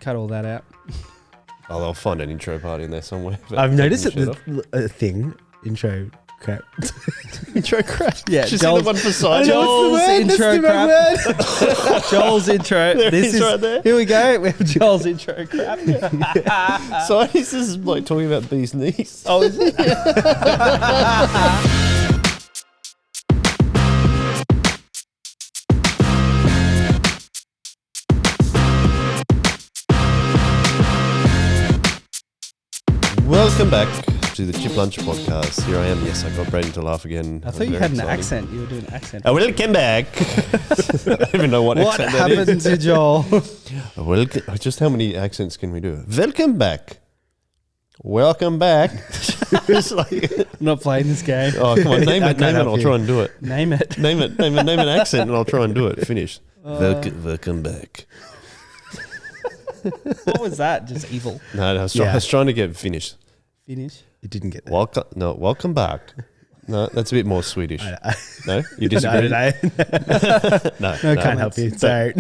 cut all that out. Oh, they'll find an intro part in there somewhere. I've noticed that the thing, intro crap. Intro crap. Yeah, Did you see the one for side? Joel's intro crap. Joel's intro. There this is right there. Here we go. We have Joel's intro crap. This is like talking about bees knees. Oh, is it? Welcome back to the Chip Lunch Podcast. Here I am. Yes, I got Braden to laugh again. I thought you had an accent. You were doing an accent. Welcome back. I don't even know what accent that is. What happened to Joel? Just how many accents can we do? Welcome back. Welcome back. It's like, I'm not playing this game. oh, come on, name it. I'll try and do it. Name it. Name an accent, and I'll try and do it. Finish. Welcome back. What was that? Just evil. No, I was trying to get finished. Finish. You didn't get that. Welcome back. No, that's a bit more Swedish. No, you No, disagree? no. No, Can't help you. Sorry.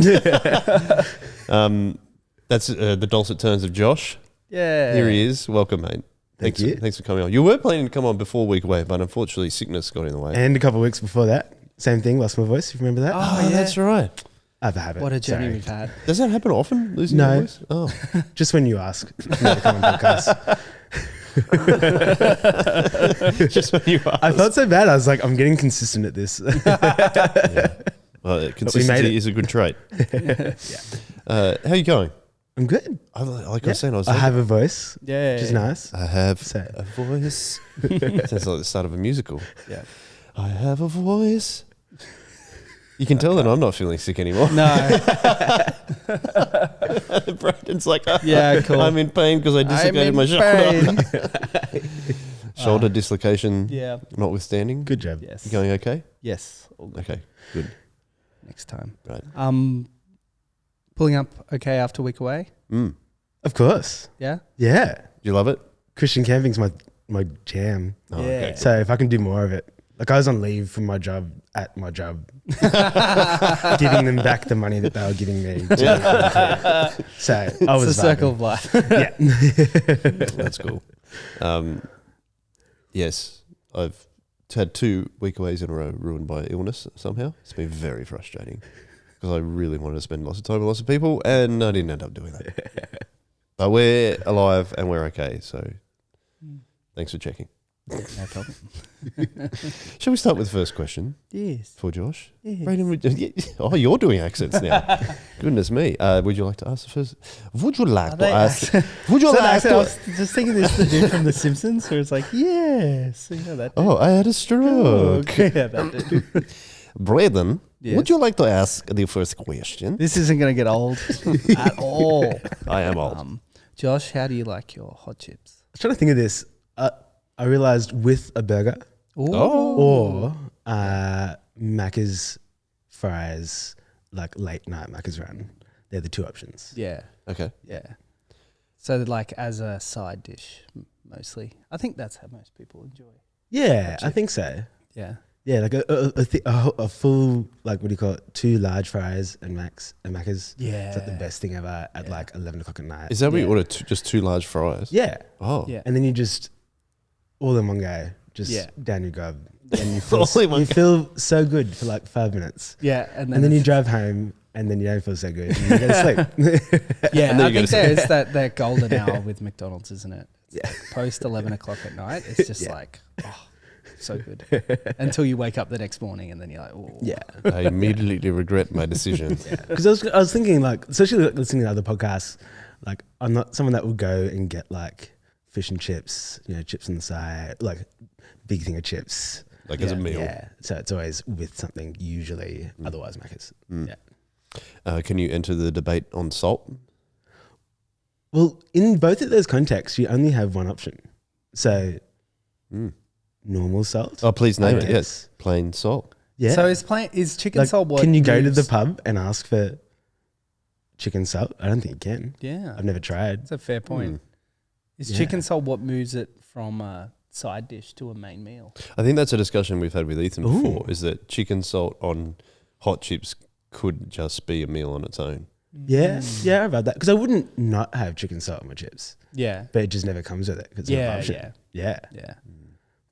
That's the dulcet tones of Josh. Yeah. Here he is. Welcome, mate. Thank you. Thanks for coming on. You were planning to come on before week away, but unfortunately sickness got in the way. And a couple of weeks before that, same thing, lost my voice. You remember that? Oh, yeah. That's right. I have a habit. What a journey Sorry. we've had. Does that happen often, losing No. your voice? Oh. Just when you ask me to come on podcast. Just when you ask. I felt so bad. I was like, I'm getting consistent at this. Yeah. Well, made consistency it. is a good trait. How are you going? I'm good. I was saying, I have a voice, Yeah. which is nice. I have So- a voice. Sounds like the start of a musical. Yeah. I have a voice. You can tell that I'm not feeling sick anymore. No. Braden's like, Yeah, cool. I'm in pain because I dislocated my shoulder. Shoulder dislocation Yeah. notwithstanding. Good job. Yes. You going okay? Yes. All good. Okay, good. Next time. Right. Pulling up okay after week away. Mm. Of course. Yeah. Yeah. Do you love it? Christian camping's my jam. Oh, Yeah. okay. So if I can do more of it. Like I was on leave from my job at my job, giving them back the money that they were giving me. So I was It's a circle of life. Yeah. That's cool. Yes, I've had 2 weekaways in a row ruined by illness somehow. It's been very frustrating because I really wanted to spend lots of time with lots of people and I didn't end up doing that. But we're alive and we're okay, so thanks for checking. No problem. Shall we start with the first question Yes. for Josh? Yes. Braden, oh, you're doing accents now. Goodness me. Would you like to ask the first? Would you like to ask? Would you So like I to? was just thinking this the dude from The Simpsons where it's like, yes. You know that dude. Oh, I had a stroke. Okay. Yeah, that dude. Braden, Yes. would you like to ask the first question? This isn't going to get old at all. I am old. Josh, how do you like your hot chips? I was trying to think of this. I realized with a burger or Macca's fries, like late night Macca's run. They're the 2 options. Yeah. Okay. Yeah. So like as a side dish mostly. I think that's how most people enjoy. Yeah, I think so. Yeah. Yeah, like a full, like, what do you call it? 2 large fries and Macca's. Yeah. It's like the best thing ever at like 11 o'clock at night. Is that what you Yeah. order? Just 2 large fries? Yeah. Oh. Yeah. And then you just, all in one go, just Yeah. down your gob. And you feel, All in one you feel so good for like 5 minutes. Yeah. And then you drive home and then you don't feel so good. And you go to sleep. Yeah, And then I you go think to there's that golden hour with McDonald's, isn't it? Yeah. Post 11 o'clock at night, it's just Yeah. like, oh, so good. Until you wake up the next morning and then you're like, oh. Yeah. I immediately regret my decision. Because I was thinking, like, especially like listening to other podcasts, like, I'm not someone that will go and get like fish and chips, chips on the side, like big thing of chips. Like as a meal. Yeah. So it's always with something, usually, otherwise Macca's. Yeah. Can you enter the debate on salt? Well, in both of those contexts, you only have one option. So normal salt. Oh, please name I it. guess. Yes. Plain salt. Yeah. So is chicken like, salt what can you go to the moves- pub and ask for chicken salt? I don't think you can. Yeah. I've never tried. That's a fair point. Is Yeah. chicken salt what moves it from a side dish to a main meal? I think that's a discussion we've had with Ethan before, Ooh. is that chicken salt on hot chips could just be a meal on its own. Yeah, about that. Because I wouldn't not have chicken salt on my chips, Yeah. but it just never comes with it. 'Cause it's not an Yeah, option. yeah. Yeah.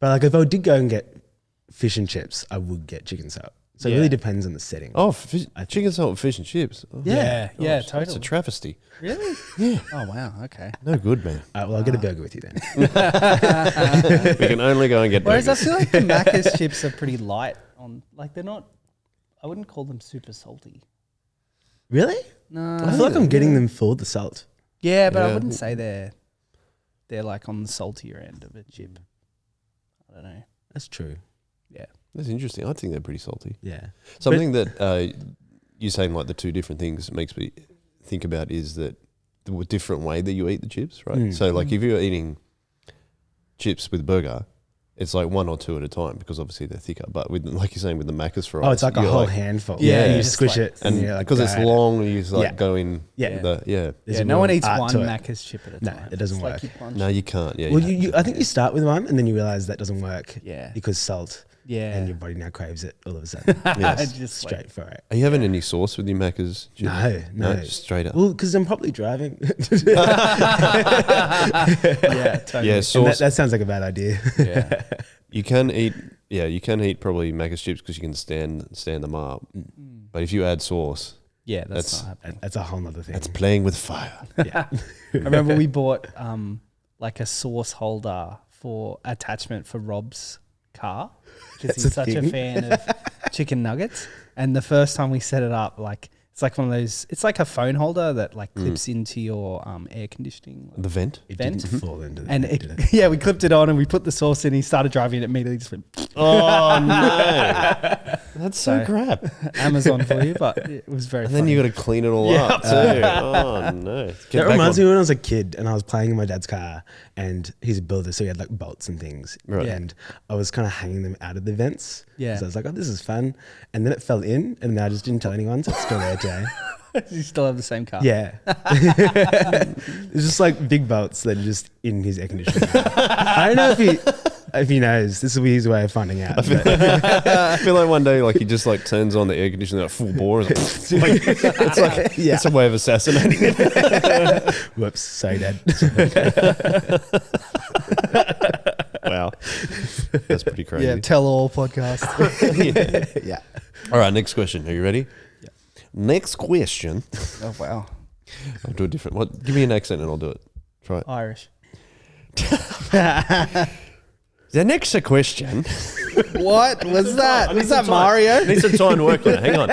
But like if I did go and get fish and chips, I would get chicken salt. So it Yeah. really depends on the setting. Oh, chicken salt and fish and chips. Oh, Yeah, yeah, gosh, That's a totally. travesty. Really? Yeah. Oh, wow. Okay. No good, man. Well, I'll get a burger with you then. We can only go and get Whereas burgers. I feel like the Macca's chips are pretty light on, like they're not, I wouldn't call them super salty. Really? No. I feel like I'm getting them for the salt. Yeah, but I Yeah. wouldn't say they're like on the saltier end of a chip. I don't know. That's true. Yeah. That's interesting. I think they're pretty salty. Yeah. Something that you're saying, like the two different things, makes me think about is that the different way that you eat the chips, right? So, like, if you're eating chips with burger, it's like one or two at a time because obviously they're thicker. But with, like you're saying, with the Macca's fries, Oh, it's like a you're whole handful. Yeah, And you just squish like- it. and you're like, because it's "Go." long, you just like Yeah. go in. Yeah. There's Yeah, a no one real eats art one to it. Macca's chip at a No, time. it doesn't It's like work. you punch- No, you can't. Yeah. Well, you I think you start with one and then you realize that doesn't work Yeah. because salt Yeah. and your body now craves it all of a sudden. Yes. Just like- Straight for it. Are you having any sauce with your Macca's chips? No. Just straight up. Well, because I'm probably driving. yeah, totally. Yeah, And sauce. that sounds like a bad idea. Yeah. You can eat. Yeah, you can eat probably Macca's chips because you can stand them up. But if you add sauce, Yeah, that's That's- not happening. That's a whole nother thing. that's playing with fire. yeah. I remember we bought like a sauce holder for attachment for Rob's car because That's he's a such a thing? fan of chicken nuggets. And the first time we set it up, like it's like one of those. It's like a phone holder that like clips into your air conditioning. The vent. It Vent. didn't fall into the And vent, it, did it? yeah, we clipped it on and we put the sauce in. He started driving it immediately. Just went Oh no, that's so So- crap. Amazon for you, but it was very. And then funny. you got to clean it all Yeah. up too. Oh no. Get That back reminds on- me when I was a kid and I was playing in my dad's car and he's a builder, so he had like bolts and things. Right. And I was kind of hanging them out of the vents. Yeah. So I was like, oh, this is fun. And then it fell in and then I just didn't tell anyone, so it's still there today. You still have the same car. Yeah. It's just like big bolts that are just in his air conditioner. I don't know if he knows. This will be his way of finding out. but- I feel like one day, like he just like turns on the air conditioner at full bore. And it's like Yeah. it's a way of assassinating it. Whoops, sorry, Dad. Wow, that's pretty crazy. Yeah, tell all podcast. Yeah. All right, next question. Are you ready? Yeah. Next question. Oh wow, I'll do a different. What? Give me an accent and I'll do it. Try it. Irish. The next question. What was that? I need Was some that time. Mario? Need some time to work on it. Hang on.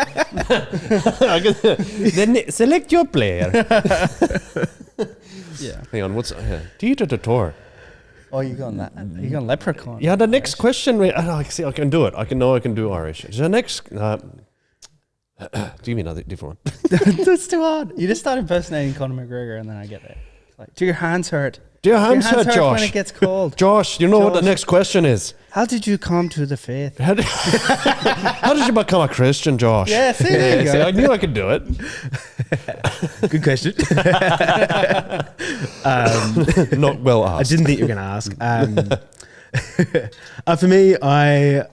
Then select your player. Yeah. Hang on. What's Theatre to tour? Oh, you got that? You got leprechaun? Yeah. The next question. I see. I can do it. I can do Irish. The next. Give me another different one. That's too hard. You just start impersonating Conor McGregor, and then I get there. It's like, do your hands hurt? Do your hands hurt, when Josh? it gets cold. Josh, you know what the Josh. next question is? How did you come to the faith? How did you become a Christian, Josh? Yeah, see, there you see, go. I knew I could do it. Good question. Not well I asked. didn't think you were going to ask. For me, I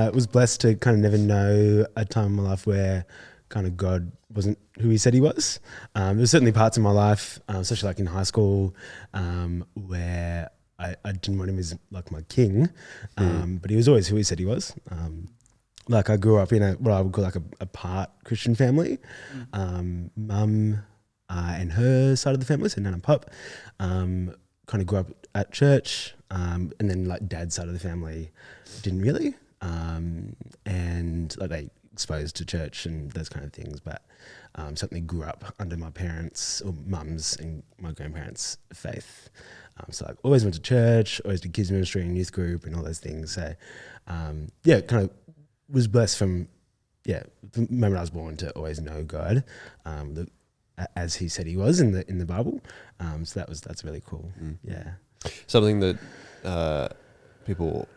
was blessed to kind of never know a time in my life where kind of God wasn't who he said he was. There were certainly parts of my life, especially like in high school, where I didn't want him as like my king, but he was always who he said he was. Like I grew up in what I would call like a part Christian family. Mum and her side of the family, so Nan and Pop, kind of grew up at church, and then like dad's side of the family didn't really, and like they exposed to church and those kind of things, but certainly grew up under my parents or mum's and my grandparents' faith. So like always went to church, always did kids ministry and youth group and all those things. So yeah, kind of was blessed from the moment I was born to always know God, as he said he was in the Bible. So that's really cool. Yeah. Something that people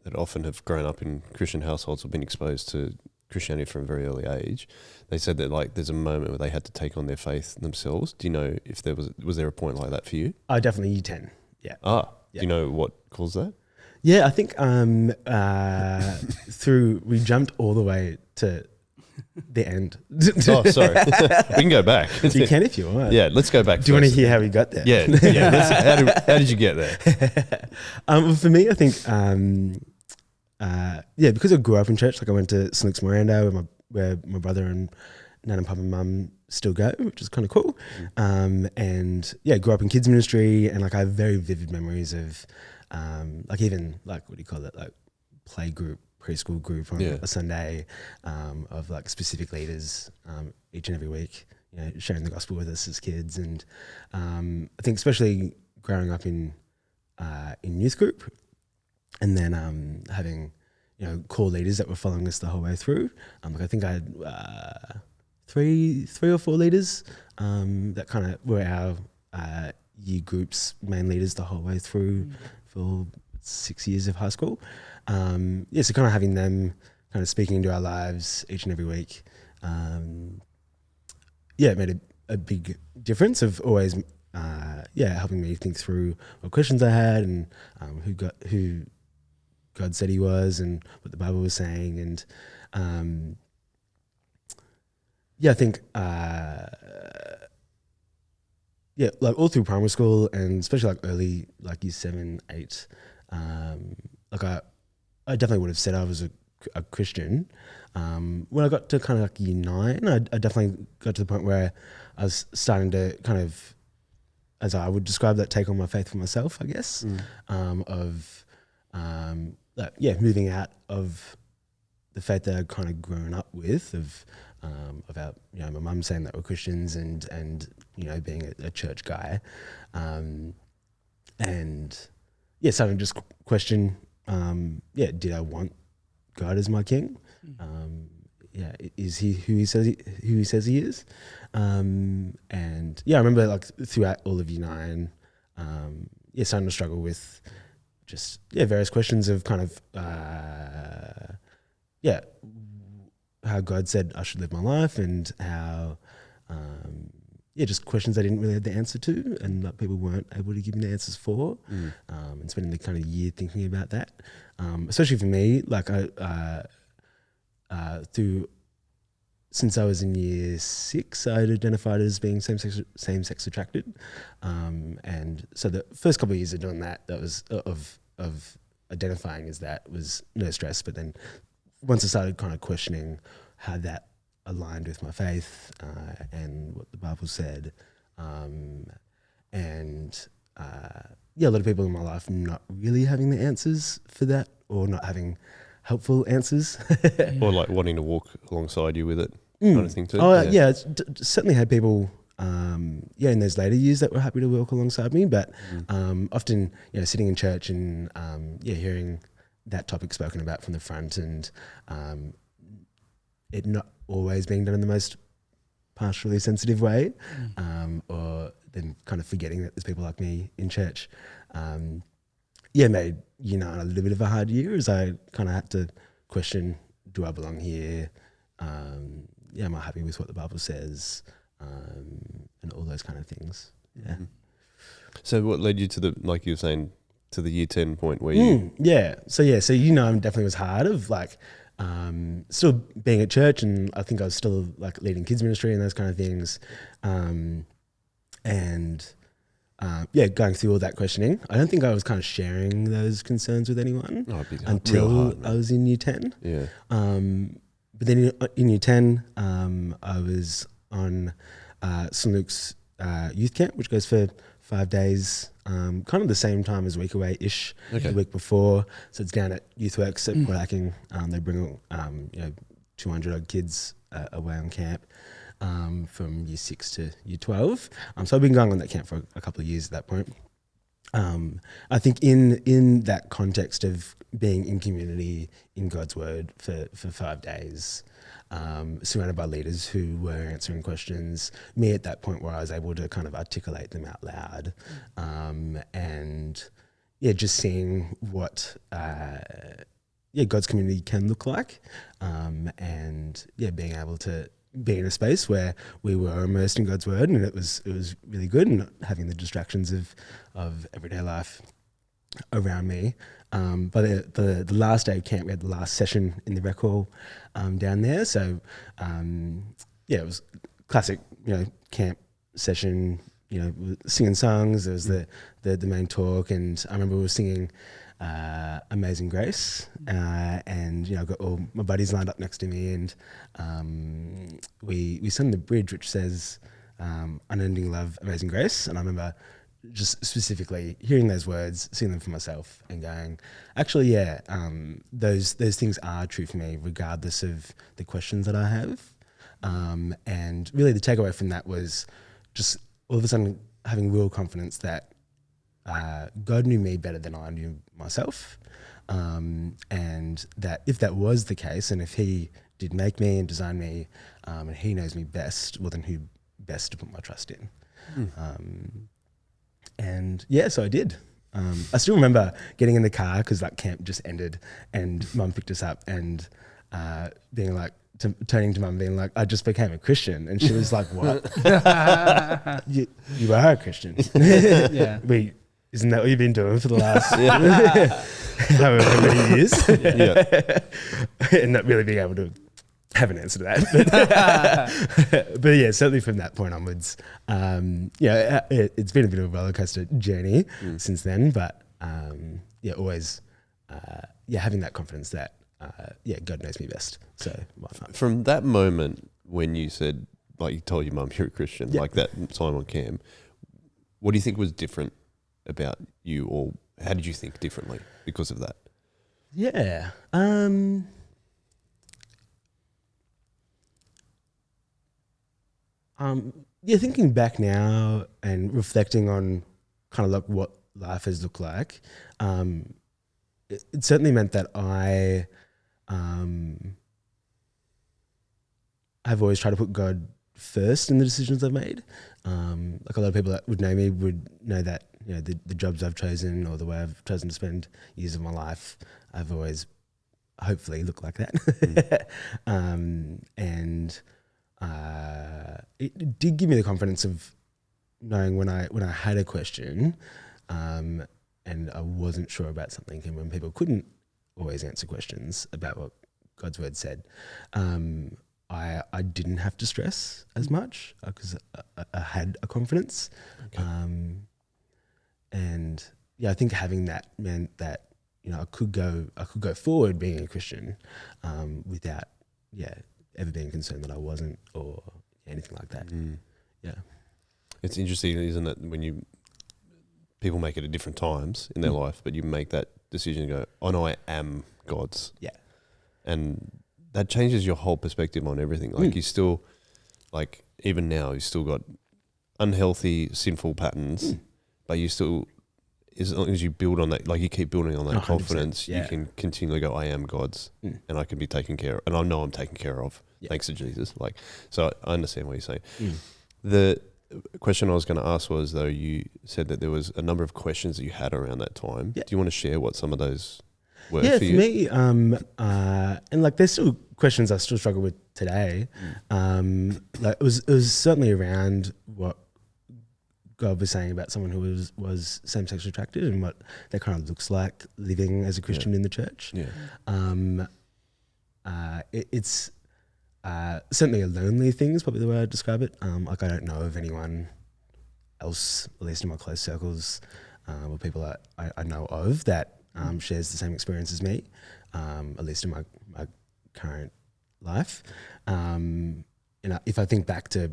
that often have grown up in Christian households have been exposed to Christianity from a very early age. They said that like there's a moment where they had to take on their faith themselves. Do you know if there was there a point like that for you? I definitely year 10. Yeah. Do Yeah. you know what caused that? Yeah, I think we jumped all the way to the end. Oh, sorry. We can go back. You can if you want. Yeah, let's go back. Do you want to hear how we got there? Yeah. How did you get there? Well, for me, I think, because I grew up in church, like I went to St. Luke's Miranda where my brother and Nan and Papa and Mum still go, which is kind of cool. And grew up in kids ministry, and like I have very vivid memories of like even like, what do you call it? Like play group, preschool group on a Sunday, of like specific leaders each and every week, you know, sharing the gospel with us as kids. And I think especially growing up in youth group, and then having, you know, core leaders that were following us the whole way through. Like I think I had three or four leaders that kind of were our year group's main leaders the whole way through for 6 years of high school. So kind of having them kind of speaking into our lives each and every week, it made a big difference of always, helping me think through what questions I had and who God said he was and what the Bible was saying. And I think like all through primary school and especially like early, like year 7, 8, like I definitely would have said I was a Christian. When I got to kind of like year 9, I definitely got to the point where I was starting to kind of, as I would describe that, take on my faith for myself, I guess, moving out of the faith that I'd kind of grown up with, about, you know, my mum saying that we're Christians and you know, being a church guy, and starting to just question, did I want God as my king? Is he who he says he is? And I remember like throughout all of year 9, starting to struggle with just various questions of kind of how God said I should live my life, and how just questions I didn't really have the answer to, and that people weren't able to give me the answers for, and spending the kind of year thinking about that, especially for me, like since I was in year 6, I had identified as being same-sex attracted, and so the first couple of years of doing that was of identifying as that was no stress. But then once I started kind of questioning how that aligned with my faith and what the Bible said, a lot of people in my life not really having the answers for that, or not having helpful answers, or like wanting to walk alongside you with it, kind of thing too. It's certainly had people in those later years that were happy to walk alongside me, but often, you know, sitting in church and hearing that topic spoken about from the front, and it not always being done in the most pastorally sensitive way, or then kind of forgetting that there's people like me in church, made, you know, a little bit of a hard year, as I kind of had to question, do I belong here? Am I happy with what the Bible says? And all those kind of things. Yeah. So what led you to the, like you were saying, to the year 10 point where you... So you know, it definitely was hard of like, still being at church, and I think I was still like leading kids ministry and those kind of things. Going through all that questioning. I don't think I was kind of sharing those concerns with anyone until I was in year 10. Yeah. But then in year 10, I was on St. Luke's youth camp, which goes for 5 days, kind of the same time as Week Away-ish, the week before. So it's down at YouthWorks at Port Hacking. They bring 200 odd kids away on camp from year 6 to year 12. So I've been going on that camp for a couple of years at that point. I think in that context of being in community in God's Word for 5 days, surrounded by leaders who were answering questions, me at that point where I was able to kind of articulate them out loud, just seeing what God's community can look like, being able to be in a space where we were immersed in God's Word, and it was really good, and not having the distractions of everyday life. around me. But the last day of camp, we had the last session in the rec hall down there. So it was classic, camp session. Singing songs. There was the main talk, and I remember we were singing Amazing Grace, and I got all my buddies lined up next to me, and we sung the bridge which says "Unending Love, Amazing Grace," and I remember just specifically hearing those words, seeing them for myself, and going, actually, those things are true for me, regardless of the questions that I have. And really, the takeaway from that was just all of a sudden having real confidence that God knew me better than I knew myself, and that if that was the case, and if He did make me and design me, and He knows me best, well, then who best to put my trust in? And so I did. I still remember getting in the car because that camp just ended, and Mum picked us up and being like, turning to Mum being like, I just became a Christian. And she was like, what? you are a Christian. Yeah. Isn't that what you've been doing for the last however many years? And not really being able to have an answer to that. But yeah, certainly from that point onwards, it's been a bit of a roller coaster journey since then. But always having that confidence that God knows me best. So why not? From that moment when you said, like you told your mum you're a Christian, like that time on camp, what do you think was different about you, or how did you think differently because of that? Yeah. Thinking back now and reflecting on kind of like what life has looked like, it certainly meant that I have always tried to put God first in the decisions I've made. Like a lot of people that would know me would know that the jobs I've chosen or the way I've chosen to spend years of my life, I've always hopefully looked like that. It did give me the confidence of knowing when I had a question, and I wasn't sure about something, and when people couldn't always answer questions about what God's word said, I didn't have to stress as much because I had a confidence. Okay. I think having that meant that I could go forward being a Christian without ever being concerned that I wasn't or anything like that. Yeah, it's interesting, isn't it, when people make it at different times in their life, but you make that decision and go, "Oh no, I am God's." Yeah, and that changes your whole perspective on everything. Like you still, like even now, you still got unhealthy, sinful patterns, but you still, as long as you build on that, like you keep building on that confidence, you can continually go, I am God's and I can be taken care of. And I know I'm taken care of thanks to Jesus. Like, so I understand what you're saying. The question I was going to ask was, though, you said that there was a number of questions that you had around that time. Do you want to share what some of those were for you? Me, and like there's still questions I still struggle with today. Like it was certainly around what God was saying about someone who was same-sex attracted and what that kind of looks like living as a Christian in the church. It's certainly a lonely thing is probably the way I describe it. Like I don't know of anyone else, at least in my close circles, or people that I know of that shares the same experience as me, at least in my current life. If I think back to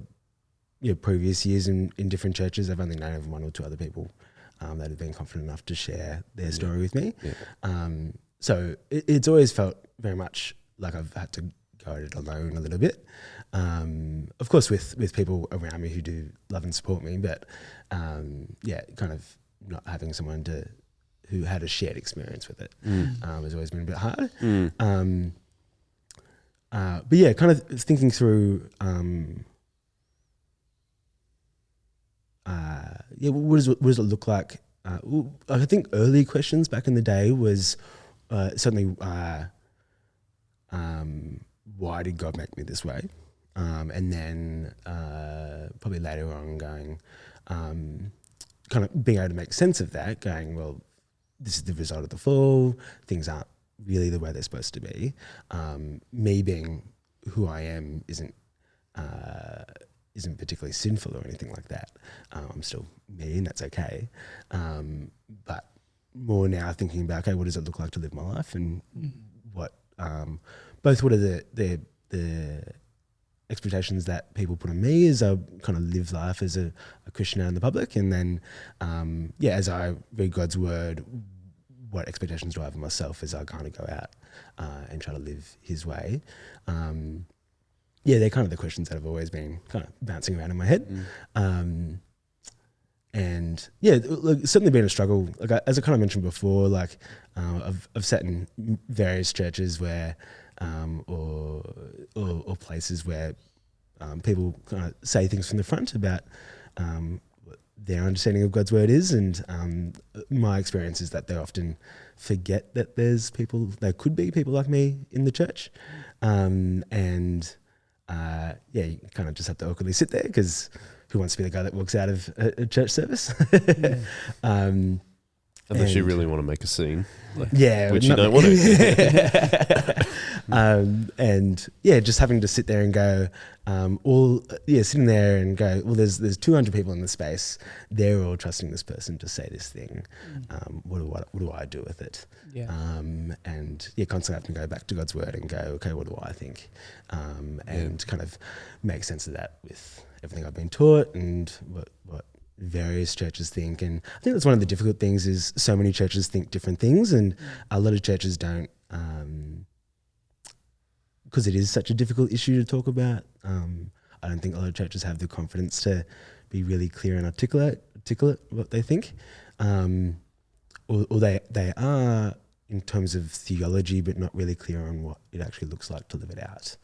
previous years in different churches, I've only known of one or two other people that have been confident enough to share their story with me. So it's always felt very much like I've had to go at it alone a little bit. Of course, with people around me who do love and support me, but kind of not having someone who had a shared experience with it has always been a bit hard. But kind of thinking through. What does it look like? I think early questions back in the day was certainly why did God make me this way? And then probably later on going, kind of being able to make sense of that, going, well, this is the result of the fall. Things aren't really the way they're supposed to be. Me being who I am isn't particularly sinful or anything like that. I'm still me, and that's okay. But more now thinking about, okay, what does it look like to live my life, and what what are the expectations that people put on me as I kind of live life as a Christian out in the public, and then as I read God's word, what expectations do I have of myself as I kind of go out and try to live His way. They're kind of the questions that have always been kind of bouncing around in my head. And look, it's certainly been a struggle. Like as I kind of mentioned before, like I've sat in various churches where, or places where people kind of say things from the front about what their understanding of God's word is, and my experience is that they often forget that there could be people like me in the church, you kind of just have to awkwardly sit there because who wants to be the guy that walks out of a church service? Unless you really want to make a scene. Which you don't want to. Just having to sit there and go, sitting there and go, well, there's 200 people in the space. They're all trusting this person to say this thing. What do I do with it? Yeah. Constantly have to go back to God's word and go, okay, what do I think? Kind of make sense of that with everything I've been taught and what various churches think. And I think that's one of the difficult things is so many churches think different things, and a lot of churches don't, because it is such a difficult issue to talk about. I don't think a lot of churches have the confidence to be really clear and articulate what they think, or they are in terms of theology, but not really clear on what it actually looks like to live it out.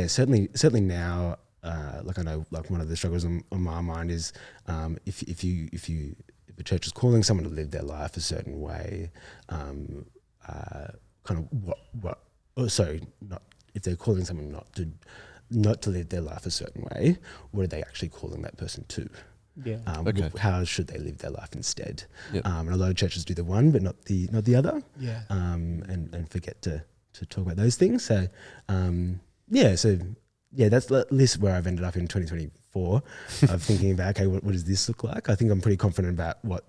Certainly now, like I know, like one of the struggles on my mind is if the church is calling someone to live their life a certain way, if they're calling someone not to live their life a certain way, what are they actually calling that person to? Yeah. How should they live their life instead? And a lot of churches do the one, but not the other. Yeah. And forget to talk about those things. So, that's at least where I've ended up in 2024 of thinking about, okay, what does this look like? I think I'm pretty confident about what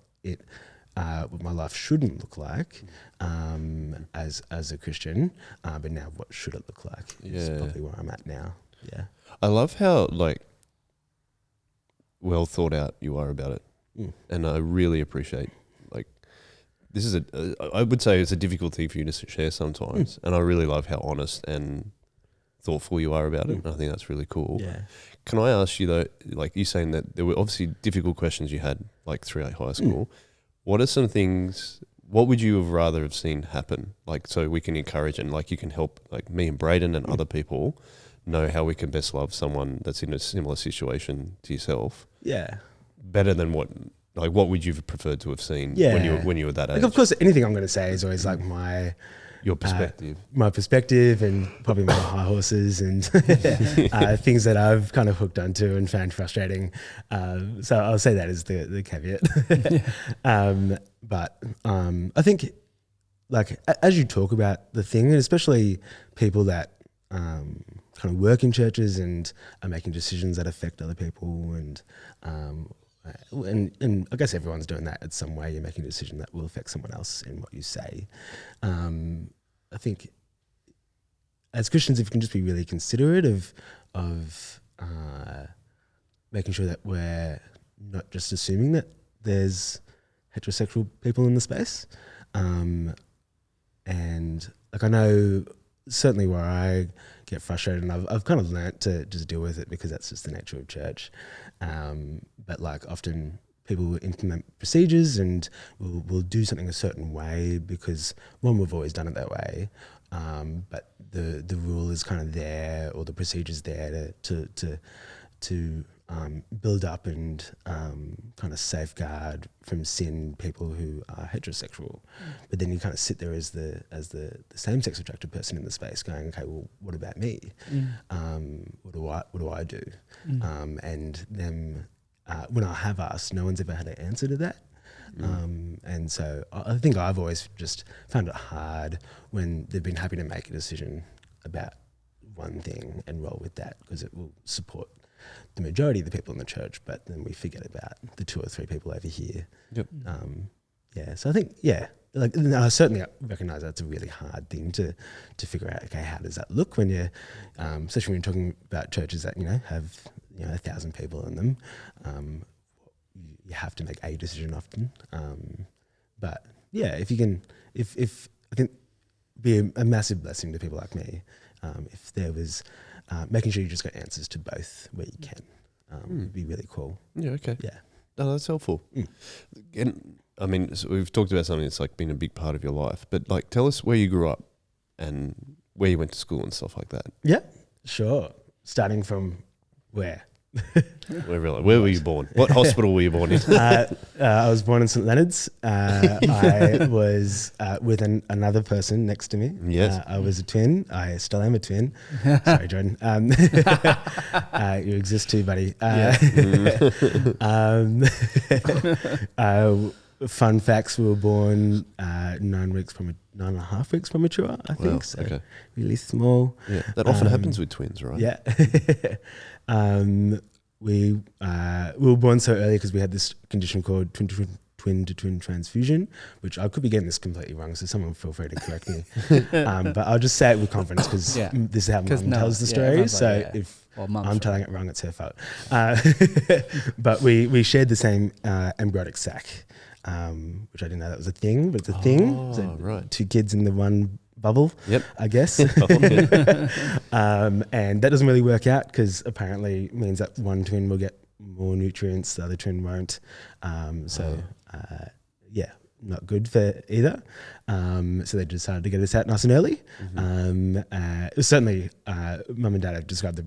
my life shouldn't look like as a Christian, but now what should it look like is probably where I'm at now. Yeah. I love how well thought out you are about it. And I really appreciate, this is I would say it's a difficult thing for you to share sometimes. And I really love how honest and thoughtful you are about it. And I think that's really cool. Yeah. Can I ask you though, like you saying that there were obviously difficult questions you had throughout high school. What are some things, what would you have rather have seen happen? So we can encourage and you can help me and Braden and other people know how we can best love someone that's in a similar situation to yourself. Yeah. Better than what would you have preferred to have seen when you were that age? Of course, anything I'm going to say is always your perspective. My perspective and probably my high horses and things that I've kind of hooked onto and found frustrating. So I'll say that as the caveat. But I think as you talk about the thing, and especially people that kind of work in churches and are making decisions that affect other people, and I guess everyone's doing that in some way. You're making a decision that will affect someone else in what you say. I think as Christians, if we can just be really considerate of making sure that we're not just assuming that there's heterosexual people in the space, and I know certainly where I get frustrated, and I've kind of learnt to just deal with it because that's just the nature of church. But often people will implement procedures and will do something a certain way because we've always done it that way. But the rule is kind of there, or the procedure's there to build up and kind of safeguard from sin people who are heterosexual. But then you kind of sit there as the same-sex attracted person in the space going, okay, well, what about me? What do I do? And them when I have asked, no one's ever had an answer to that. And so I think I've always just found it hard when they've been happy to make a decision about one thing and roll with that because it will support the majority of the people in the church, but then we forget about the 2 or 3 people over here. Yep. So I think, I certainly recognise that's a really hard thing to figure out. Okay, how does that look when you're, especially when you're talking about churches that have 1,000 people in them. You have to make a decision often. But yeah, if you can, if I think be a massive blessing to people like me, if there was making sure you just got answers to both where you can, would be really cool. Yeah. Okay. Yeah. No, that's helpful. And I mean, so we've talked about something that's like been a big part of your life, but like, tell us where you grew up and where you went to school and stuff like that. Yeah, sure. Starting from where? Where were you born? What hospital were you born in? I was born in St Leonard's. I was with another person next to me. Yes. I was a twin. I still am a twin. Sorry, Jordan. You exist too, buddy. Fun facts: we were born 9.5 weeks premature. I think so. Okay. Really small. Yeah, that often happens with twins, right? Yeah. We were born so early because we had this condition called twin-to-twin transfusion, which I could be getting this completely wrong, so someone feel free to correct me. But I'll just say it with confidence because this is how Mum tells the story. If I'm telling it wrong, it's her fault. But we shared the same embryonic sac, which I didn't know that was a thing, but it's a thing. So right. 2 kids in the one bubble, I guess. And that doesn't really work out because apparently it means that one twin will get more nutrients, the other twin won't. Not good for either. So they decided to get us out nice and early. Certainly, Mum and Dad have described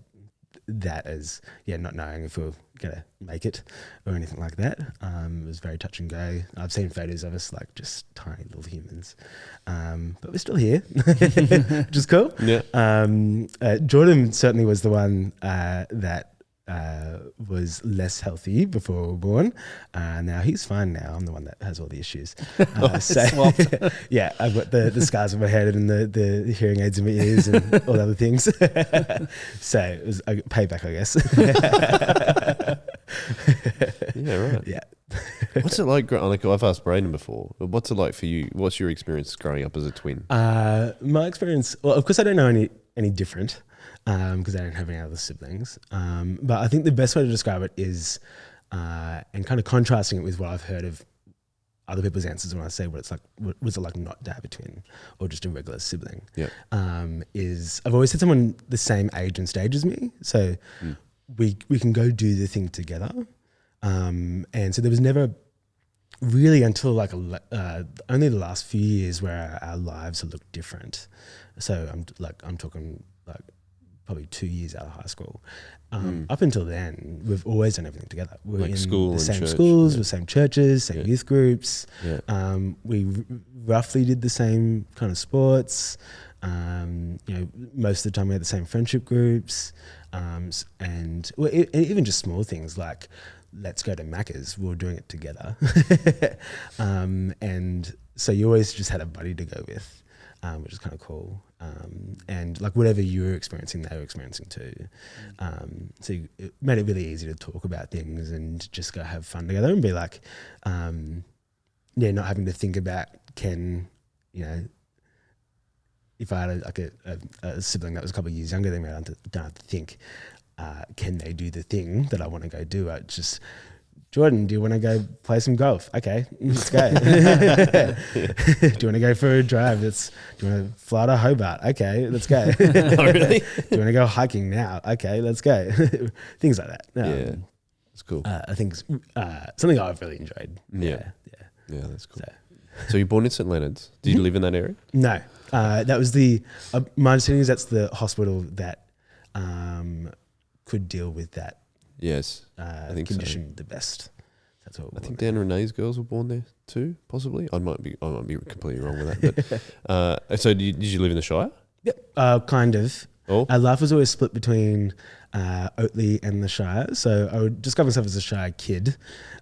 that as not knowing if we're gonna make it or anything like that. It was very touch and go. I've seen photos of us like just tiny little humans, but we're still here, which is cool. Jordan certainly was the one that was less healthy before we were born. Now he's fine now. I'm the one that has all the issues. I've got the scars on my head and the hearing aids in my ears and all the other things. So it was a payback, I guess. Yeah, right. Yeah. What's it like? Like I've asked Brayden before. What's it like for you? What's your experience growing up as a twin? My experience, well, of course, I don't know any different. Because I don't have any other siblings. But I think the best way to describe it is, and kind of contrasting it with what I've heard of other people's answers when I say what it's like, what was it like not to have a twin or just a regular sibling? Is I've always had someone the same age and stage as me. So we can go do the thing together. And so there was never really until like only the last few years where our lives have looked different. So I'm talking like probably 2 years out of high school. Up until then, we've always done everything together. We're like in school the same church, schools, the same churches, same youth groups. We roughly did the same kind of sports. Most of the time we had the same friendship groups. And even just small things like let's go to Macca's. We were doing it together. And so you always just had a buddy to go with, which is kind of cool. And like whatever you were experiencing, they were experiencing too. So it made it really easy to talk about things and just go have fun together and be like, not having to think about if I had a sibling that was a couple of years younger than me, I don't have to think, can they do the thing that I want to go do? I just, Jordan, do you want to go play some golf? Okay, let's go. Do you want to go for a drive? Do you want to fly to Hobart? Okay, let's go. Oh, really? Do you want to go hiking now? Okay, let's go. Things like that. Yeah, that's cool. I think it's something I've really enjoyed. Yeah, that's cool. So you're born in St Leonard's. Did you live in that area? No, that was my understanding is that's the hospital that could deal with that. Yes, I think condition the best. That's what I think Dan Renee's girls were born there too, possibly. I might be completely wrong with that. But so did you live in the Shire? Yep, kind of. Oh. Our life was always split between Oatley and the Shire. So I would describe myself as a Shire kid,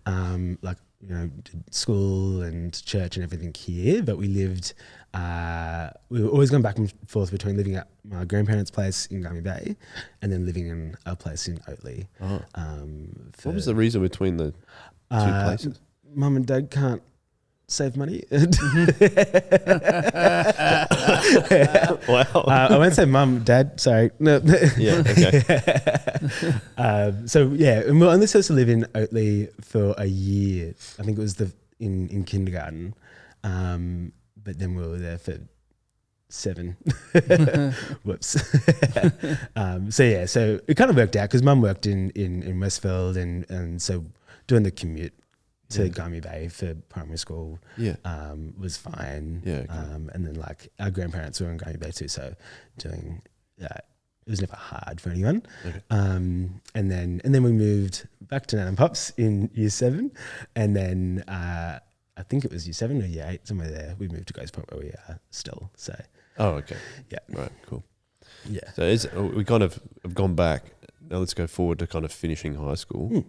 like, you know, did school and church and everything here, but we lived, we were always going back and forth between living at my grandparents' place in Gummy Bay and then living in a place in Oatley. Oh. What was the reason between the two places? Mum and Dad can't save money. Wow. I won't say mum, dad, sorry. No. Yeah, okay. So yeah, and we were only supposed to live in Oatley for a year. I think it was in kindergarten. But then we were there for 7. Whoops. So yeah, so it kind of worked out because mum worked in Westfield and so doing the commute to Gummy Bay for primary school was fine. Yeah, okay. And then like our grandparents were in Gummy Bay too, so doing it was never hard for anyone. Okay. And then we moved back to Nan and Pop's in year 7, and then I think it was year 7 or year 8, somewhere there. We moved to Grace Point where we are still. So Oh, okay. yeah, Right, cool. yeah. So we kind of have gone back. Now let's go forward to kind of finishing high school.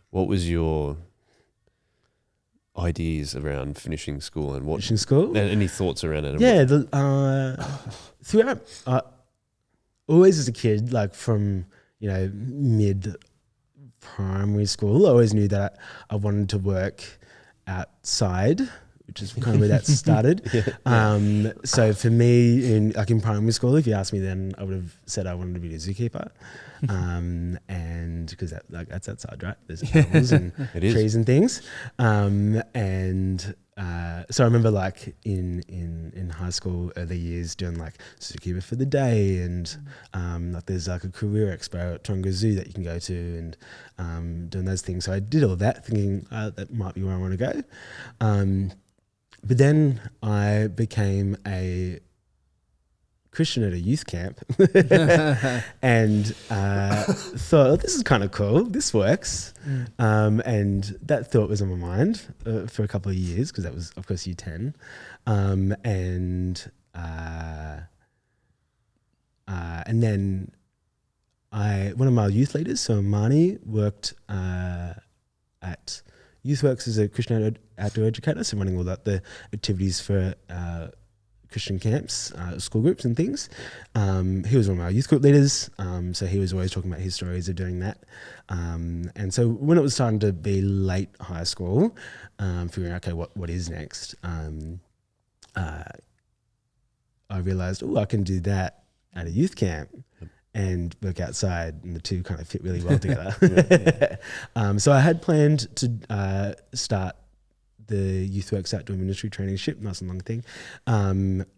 What was your ideas around finishing school and what? Finishing school? And any thoughts around it? Yeah, throughout, always as a kid, like from, you know, mid primary school, I always knew that I wanted to work outside, which is kind of where that started. So for me, in primary school, if you asked me then, I would have said I wanted to be a zookeeper. And because that's outside, right? There's animals and trees and things. So I remember like in high school, early years, doing like zookeeper for the day, and like there's like a career expo at Taronga Zoo that you can go to, and doing those things. So I did all that, thinking that might be where I want to go. But then I became a Christian at a youth camp and thought, oh, this is kind of cool. This works. And that thought was on my mind for a couple of years because that was, of course, year 10. And then one of my youth leaders, so Marnie, worked at YouthWorks as a Christian outdoor educator, so running all the activities for Christian camps, school groups and things. He was one of our youth group leaders, so he was always talking about his stories of doing that. And so when it was starting to be late high school, figuring out, okay, what is next, I realised, I can do that at a youth camp and work outside, and the two kind of fit really well together. So I had planned to start the YouthWorks Outdoor Ministry Traineeship, nice and long thing,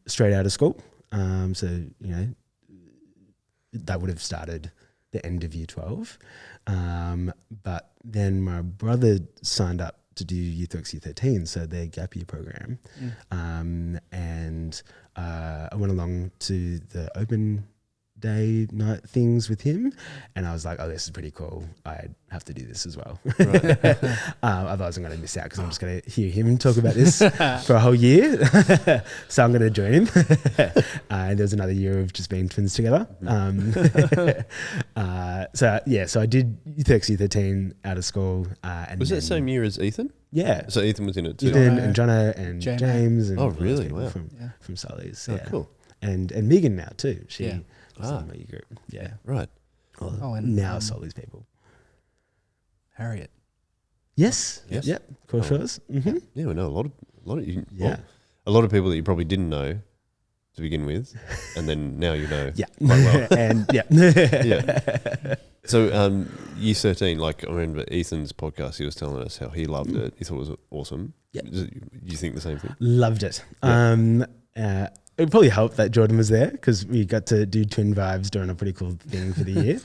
straight out of school. So, you know, that would have started the end of year 12. But then my brother signed up to do YouthWorks Year 13, so their gap year program. And I went along to the open day night things with him, and I was like, oh, this is pretty cool. I have to do this as well. Right. Otherwise I'm going to miss out because I'm just going to hear him talk about this for a whole year. So I'm going to join him. And there was another year of just being twins together. So I did YouthWorks Year 13 out of school. And was that the same year as Ethan? Yeah. So Ethan was in it too? Ethan and Jono and James. And oh, really? Wow. From Sully's. Oh, cool. And Megan now too. She was in my group. Yeah. Right. And now Sully's people. Harriet. Yes. Yep. Cool shows. Mm-hmm. Yeah, we know a lot of you. Yeah. Well, a lot of people that you probably didn't know to begin with, and then now you know. Yeah. Quite well. And yeah. So, year 13, like I remember Ethan's podcast, he was telling us how he loved it. He thought it was awesome. Yeah. Do you think the same thing? Loved it. Yeah. It probably helped that Jordan was there because we got to do twin vibes doing a pretty cool thing for the year.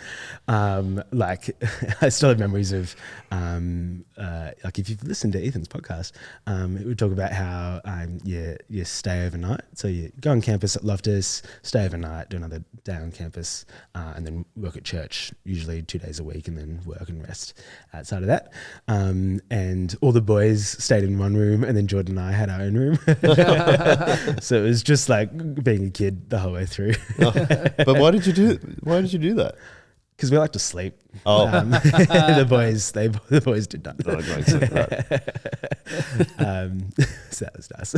Like I still have memories of like if you've listened to Ethan's podcast, it would talk about how you stay overnight. So you go on campus at Loftus, stay overnight, do another day on campus, and then work at church, usually 2 days a week, and then work and rest outside of that. And all the boys stayed in one room, and then Jordan and I had our own room. So it was just like like being a kid the whole way through. But why did you do that? Because we like to sleep. Oh. The boys did not. Oh, great. Right. So that was nice.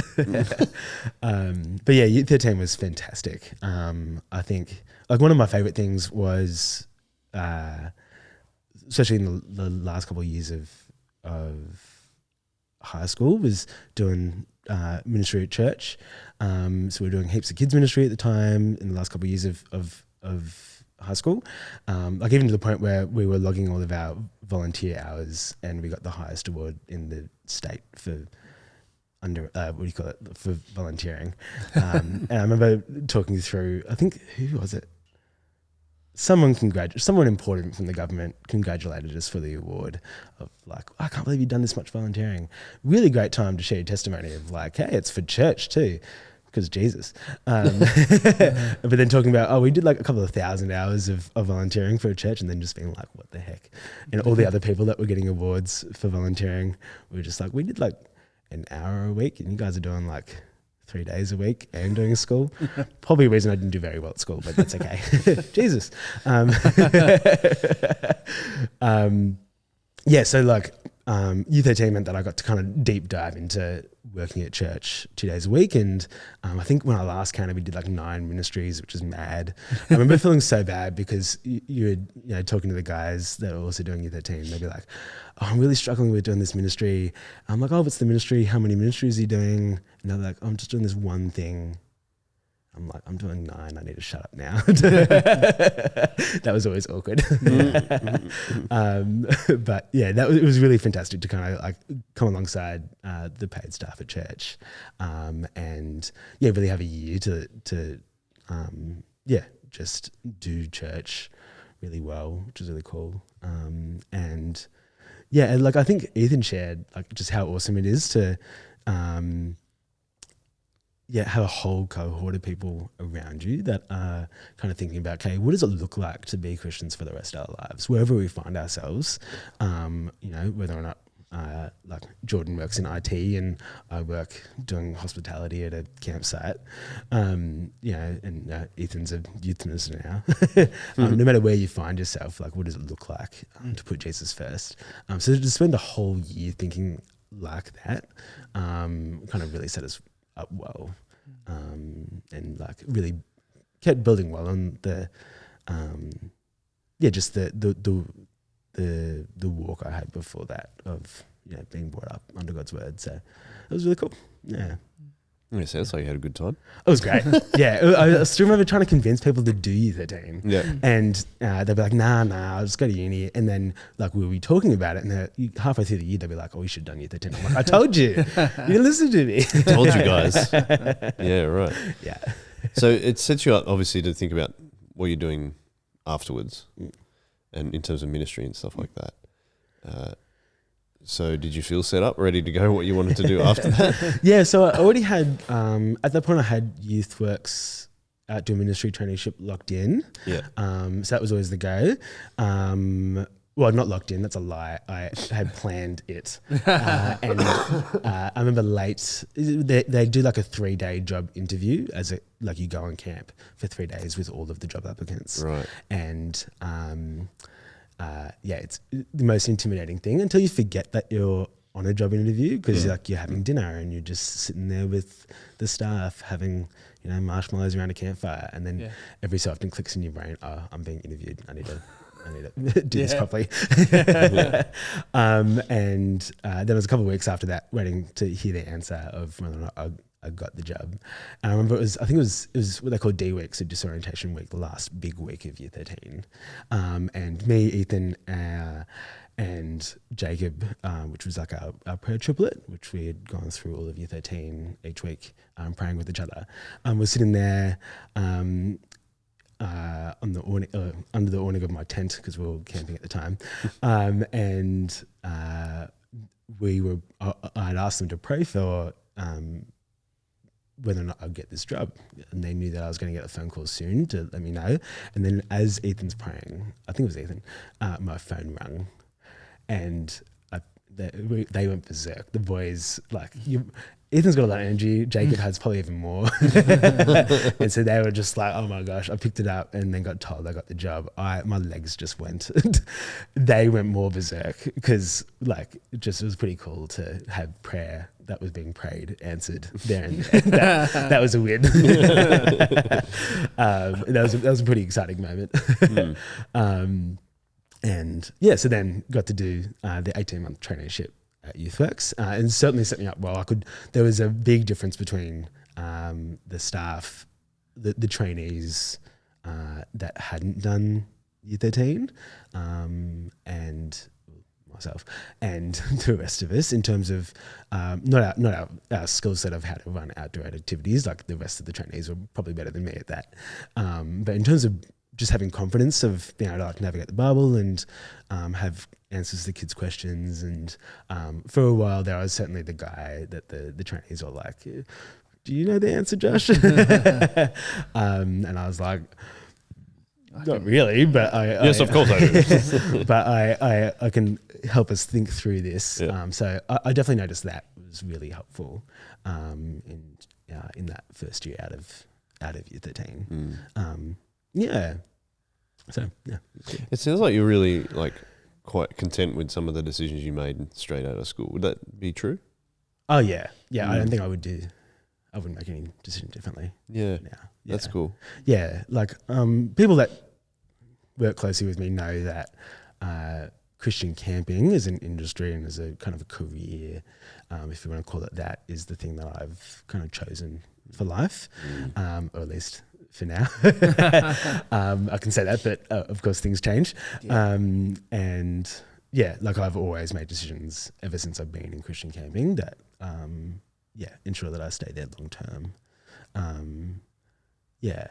But yeah, Youth 13 was fantastic. I think like one of my favorite things was, especially in the last couple of years of high school, was doing ministry at church. So we were doing heaps of kids ministry at the time in the last couple of years of high school, like even to the point where we were logging all of our volunteer hours, and we got the highest award in the state for for volunteering. And I remember talking through, I think, who was it? Someone important from the government congratulated us for the award of like, I can't believe you've done this much volunteering. Really great time to share your testimony of like, hey, it's for church too. Because Jesus. But then talking about, we did like a couple of 1,000 hours of volunteering for a church, and then just being like, what the heck? And all the other people that were getting awards for volunteering, we were just like, we did like an hour a week, and you guys are doing like 3 days a week and doing school. Probably a reason I didn't do very well at school, but that's okay. Jesus. Yeah, so like Youth 13 meant that I got to kind of deep dive into working at church 2 days a week, and I think when I last counted, we did like 9 ministries, which is mad. I remember feeling so bad because you were talking to the guys that were also doing Youth 13. They'd be like, "Oh, I'm really struggling with doing this ministry." I'm like, "Oh, what's the ministry? How many ministries are you doing?" And they're like, "I'm just doing this one thing." I'm like, I'm doing 9. I need to shut up now. That was always awkward. But yeah, it was really fantastic to kind of like come alongside the paid staff at church, and yeah, really have a year to just do church really well, which is really cool. And yeah, like I think Ethan shared like just how awesome it is to have a whole cohort of people around you that are kind of thinking about, okay, what does it look like to be Christians for the rest of our lives, wherever we find ourselves, whether or not like Jordan works in IT and I work doing hospitality at a campsite, and Ethan's a youth minister now. No matter where you find yourself, like what does it look like to put Jesus first? So to spend a whole year thinking like that kind of really set us up well, and like really kept building well on the just the walk I had before that of being brought up under God's word. So it was really cool. Yeah. It sounds like you had a good time. It was great. Yeah, I still remember trying to convince people to do Youth 13. Yeah, and they'd be like, "Nah, I'll just go to uni." And then like we'll be talking about it, and halfway through the year, they'd be like, "Oh, we should have done Youth 13." I'm like, "I told you, you didn't listen to me." Told you guys. Yeah, right. Yeah. So it sets you up obviously to think about what you're doing afterwards, and in terms of ministry and stuff like that. So did you feel set up, ready to go, what you wanted to do after that? Yeah, so I already had, at that point I had YouthWorks outdoor ministry traineeship locked in. Yeah. So that was always the go. Well, not locked in, that's a lie. I had planned it. And I remember they do like a 3-day job interview like you go on camp for 3 days with all of the job applicants. Right. And it's the most intimidating thing until you forget that you're on a job interview because like you're having dinner and you're just sitting there with the staff having marshmallows around a campfire, and then every so often clicks in your brain, oh, I'm being interviewed. I need to do this properly. And then it was a couple of weeks after that waiting to hear the answer of whether or not I got the job. And I remember it was what they call D week, so disorientation week, the last big week of Year 13. And me, Ethan, and Jacob, which was like our prayer triplet, which we had gone through all of Year 13 each week, praying with each other, was sitting there on the awning, under the awning of my tent because we were camping at the time, and I had asked them to pray for whether or not I'd get this job, and they knew that I was going to get a phone call soon to let me know. And then as Ethan's praying, I think it was Ethan, my phone rang, and I they went berserk. The boys, like, Ethan's got a lot of energy. Jacob has probably even more. And so they were just like, oh my gosh, I picked it up and then got told I got the job. My legs just went. They went more berserk because, like, it was pretty cool to have prayer that was being prayed answered there and there. That was a win. That was a pretty exciting moment. And yeah, so then got to do the 18-month traineeship at YouthWorks, and certainly set me up well. There was a big difference between the staff, the trainees that hadn't done Year 13, and myself, and the rest of us in terms of not our skill set of how to run outdoor activities. Like the rest of the trainees were probably better than me at that, but in terms of just having confidence of being able to like navigate the bubble and have answers to kids' questions. And for a while there, I was certainly the guy that the trainees were like, do you know the answer, Josh? And I was like, not really, but yes, of course I do. But I can help us think through this. Yeah. So I definitely noticed that was really helpful in that first year out of Year 13. Yeah. So yeah. It sounds like you're really like quite content with some of the decisions you made straight out of school. Would that be true? Oh yeah. Yeah. I don't think I wouldn't make any decision differently. Yeah. That's cool. Yeah. Like people that work closely with me know that Christian camping as an industry and as a kind of a career, if you want to call it that, is the thing that I've kind of chosen for life, or at least for now. I can say that, but of course things change. Yeah. And yeah, like I've always made decisions ever since I've been in Christian camping that, ensure that I stay there long term. Yeah.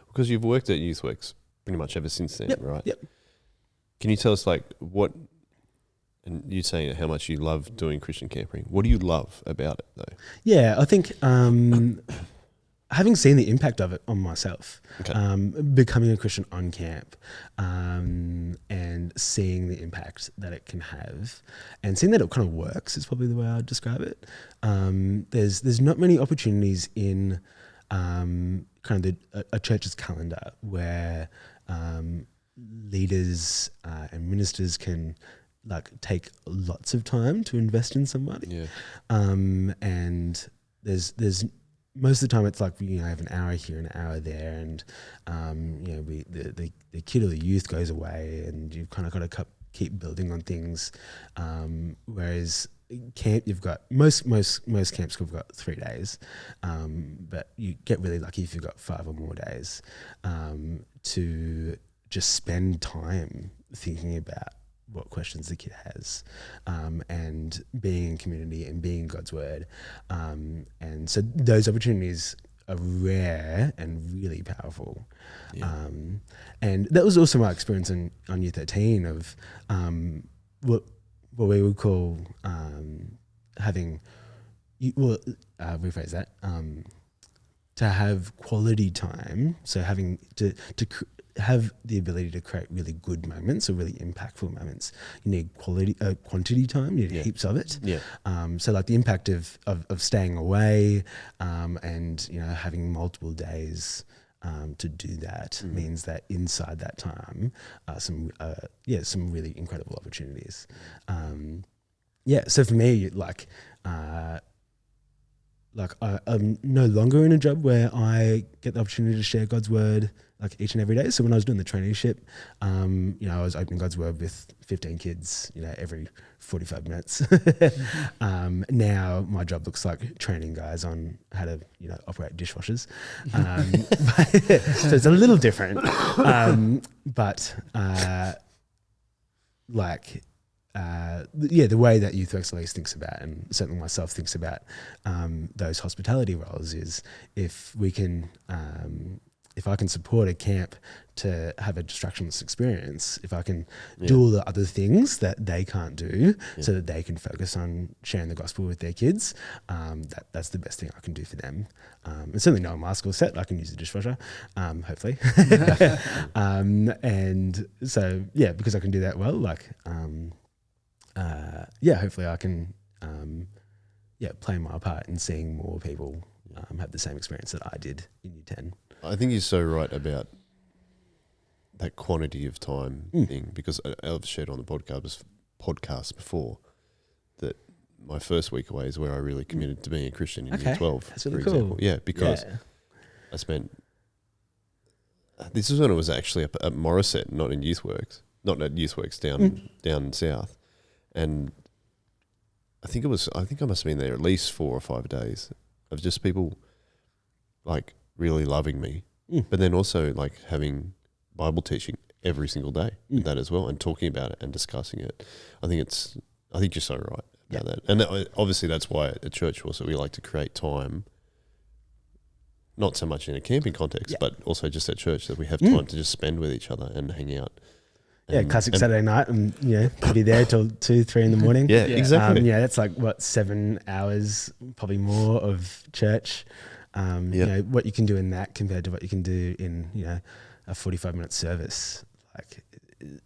Because you've worked at YouthWorks pretty much ever since then, right? Yep. Can you tell us like what, and you saying how much you love doing Christian camping, what do you love about it though? Yeah, I think having seen the impact of it on myself, becoming a Christian on camp, and seeing the impact that it can have, and seeing that it kind of works is probably the way I'd describe it. There's not many opportunities in kind of a church's calendar where leaders and ministers can like take lots of time to invest in somebody. Yeah. And there's most of the time it's like, I have an hour here and an hour there, and the kid or the youth goes away, and you've kind of got to keep building on things. Whereas camp, you've got most camps have got 3 days, but you get really lucky if you've got 5 or more days to just spend time thinking about what questions the kid has, and being in community and being in God's word. And so those opportunities are rare and really powerful. Yeah. And that was also my experience on Year 13 of what we would call rephrase that, to have quality time. So having to have the ability to create really good moments or really impactful moments. You need quantity time, you need heaps of it. Yeah. So like the impact of staying away, and having multiple days to do that means that inside that time some really incredible opportunities. So for me, I'm no longer in a job where I get the opportunity to share God's word like each and every day. So when I was doing the traineeship, I was opening God's word with 15 kids, every 45 minutes. Now my job looks like training guys on how to, operate dishwashers. So it's a little different. The way that YouthWorks at least thinks about, and certainly myself thinks about, those hospitality roles is if we can, if I can support a camp to have a distractionless experience, if I can do all the other things that they can't do so that they can focus on sharing the gospel with their kids, that's the best thing I can do for them. And certainly knowing my skill set, I can use a dishwasher, hopefully. And so, because I can do that well, hopefully I can play my part in seeing more people have the same experience that I did in Year 10. I think you're so right about that quantity of time thing, because I've shared on the podcast before that my first week away is where I really committed to being a Christian in Year 12. That's really for cool. example. Yeah, because I spent. This is when it was actually up at Morisset, not in YouthWorks, not at YouthWorks down south, and I think I must have been there at least 4 or 5 days of just people like really loving me, but then also like having Bible teaching every single day, that as well, and talking about it and discussing it. I think you're so right about that, and obviously that's why at church also we like to create time. Not so much in a camping context, but also just at church, that we have time to just spend with each other and hang out. Classic Saturday night, and be there till 2, 3 in the morning. Yeah, exactly. That's like 7 hours, probably more of church. What you can do in that compared to what you can do in a 45-minute service, like,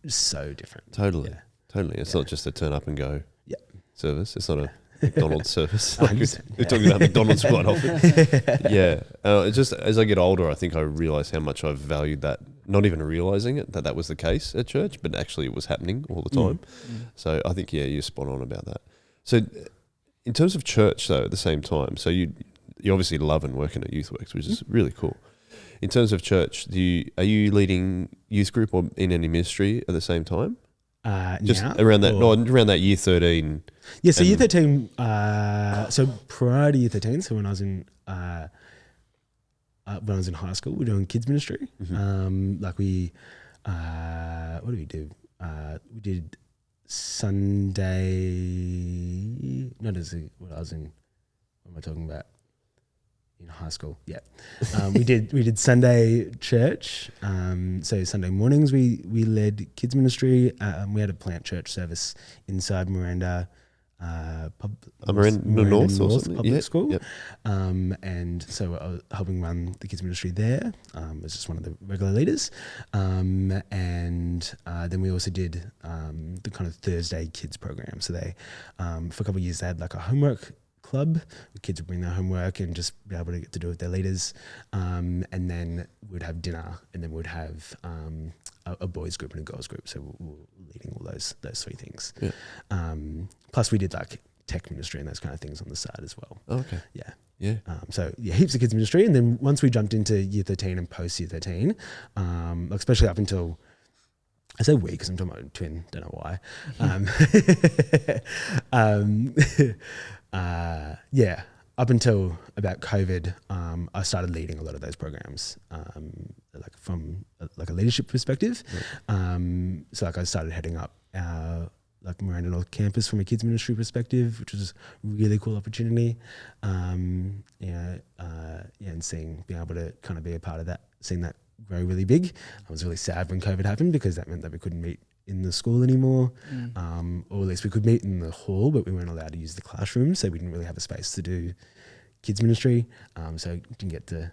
it's so different. Totally. It's not just a turn up and go service. It's not a McDonald's service. Like we're talking about McDonald's quite often. It's just as I get older, I think I realise how much I've valued that. Not even realising it that was the case at church, but actually it was happening all the time. So I think you're spot on about that. So in terms of church, though, at the same time, so you obviously love and working at YouthWorks, which is really cool. In terms of church, are you leading youth group or in any ministry at the same time? Just around that Year 13. Yeah, so Year 13. So prior to Year 13, so when I was in high school, we were doing kids ministry. What did we do? We did Sunday. What am I talking about? In high school, we did Sunday church. So Sunday mornings we led kids ministry. We had a plant church service inside Miranda North Public School. Yep. And so I was helping run the kids ministry there. As just one of the regular leaders. And then we also did the kind of Thursday kids program. So they for a couple of years they had like a homework club. The kids would bring their homework and just be able to get to do it with their leaders. And then we'd have dinner, and then we'd have a boys group and a girls group. So we're leading all those 3 things. Yeah. Plus we did like tech ministry and those kind of things on the side as well. Oh, okay. Yeah. Heaps of kids ministry. And then once we jumped into Year 13 and post Year 13, especially up until, I say we because I'm talking about a twin, don't know why. Up until about COVID, I started leading a lot of those programs, from a leadership perspective. So I started heading up our Miranda North campus from a kids ministry perspective, which was a really cool opportunity. And being able to kind of be a part of that, seeing that grow really big. I was really sad when COVID happened because that meant that we couldn't meet in the school anymore, or at least we could meet in the hall, but we weren't allowed to use the classroom, so we didn't really have a space to do kids ministry. So didn't get to,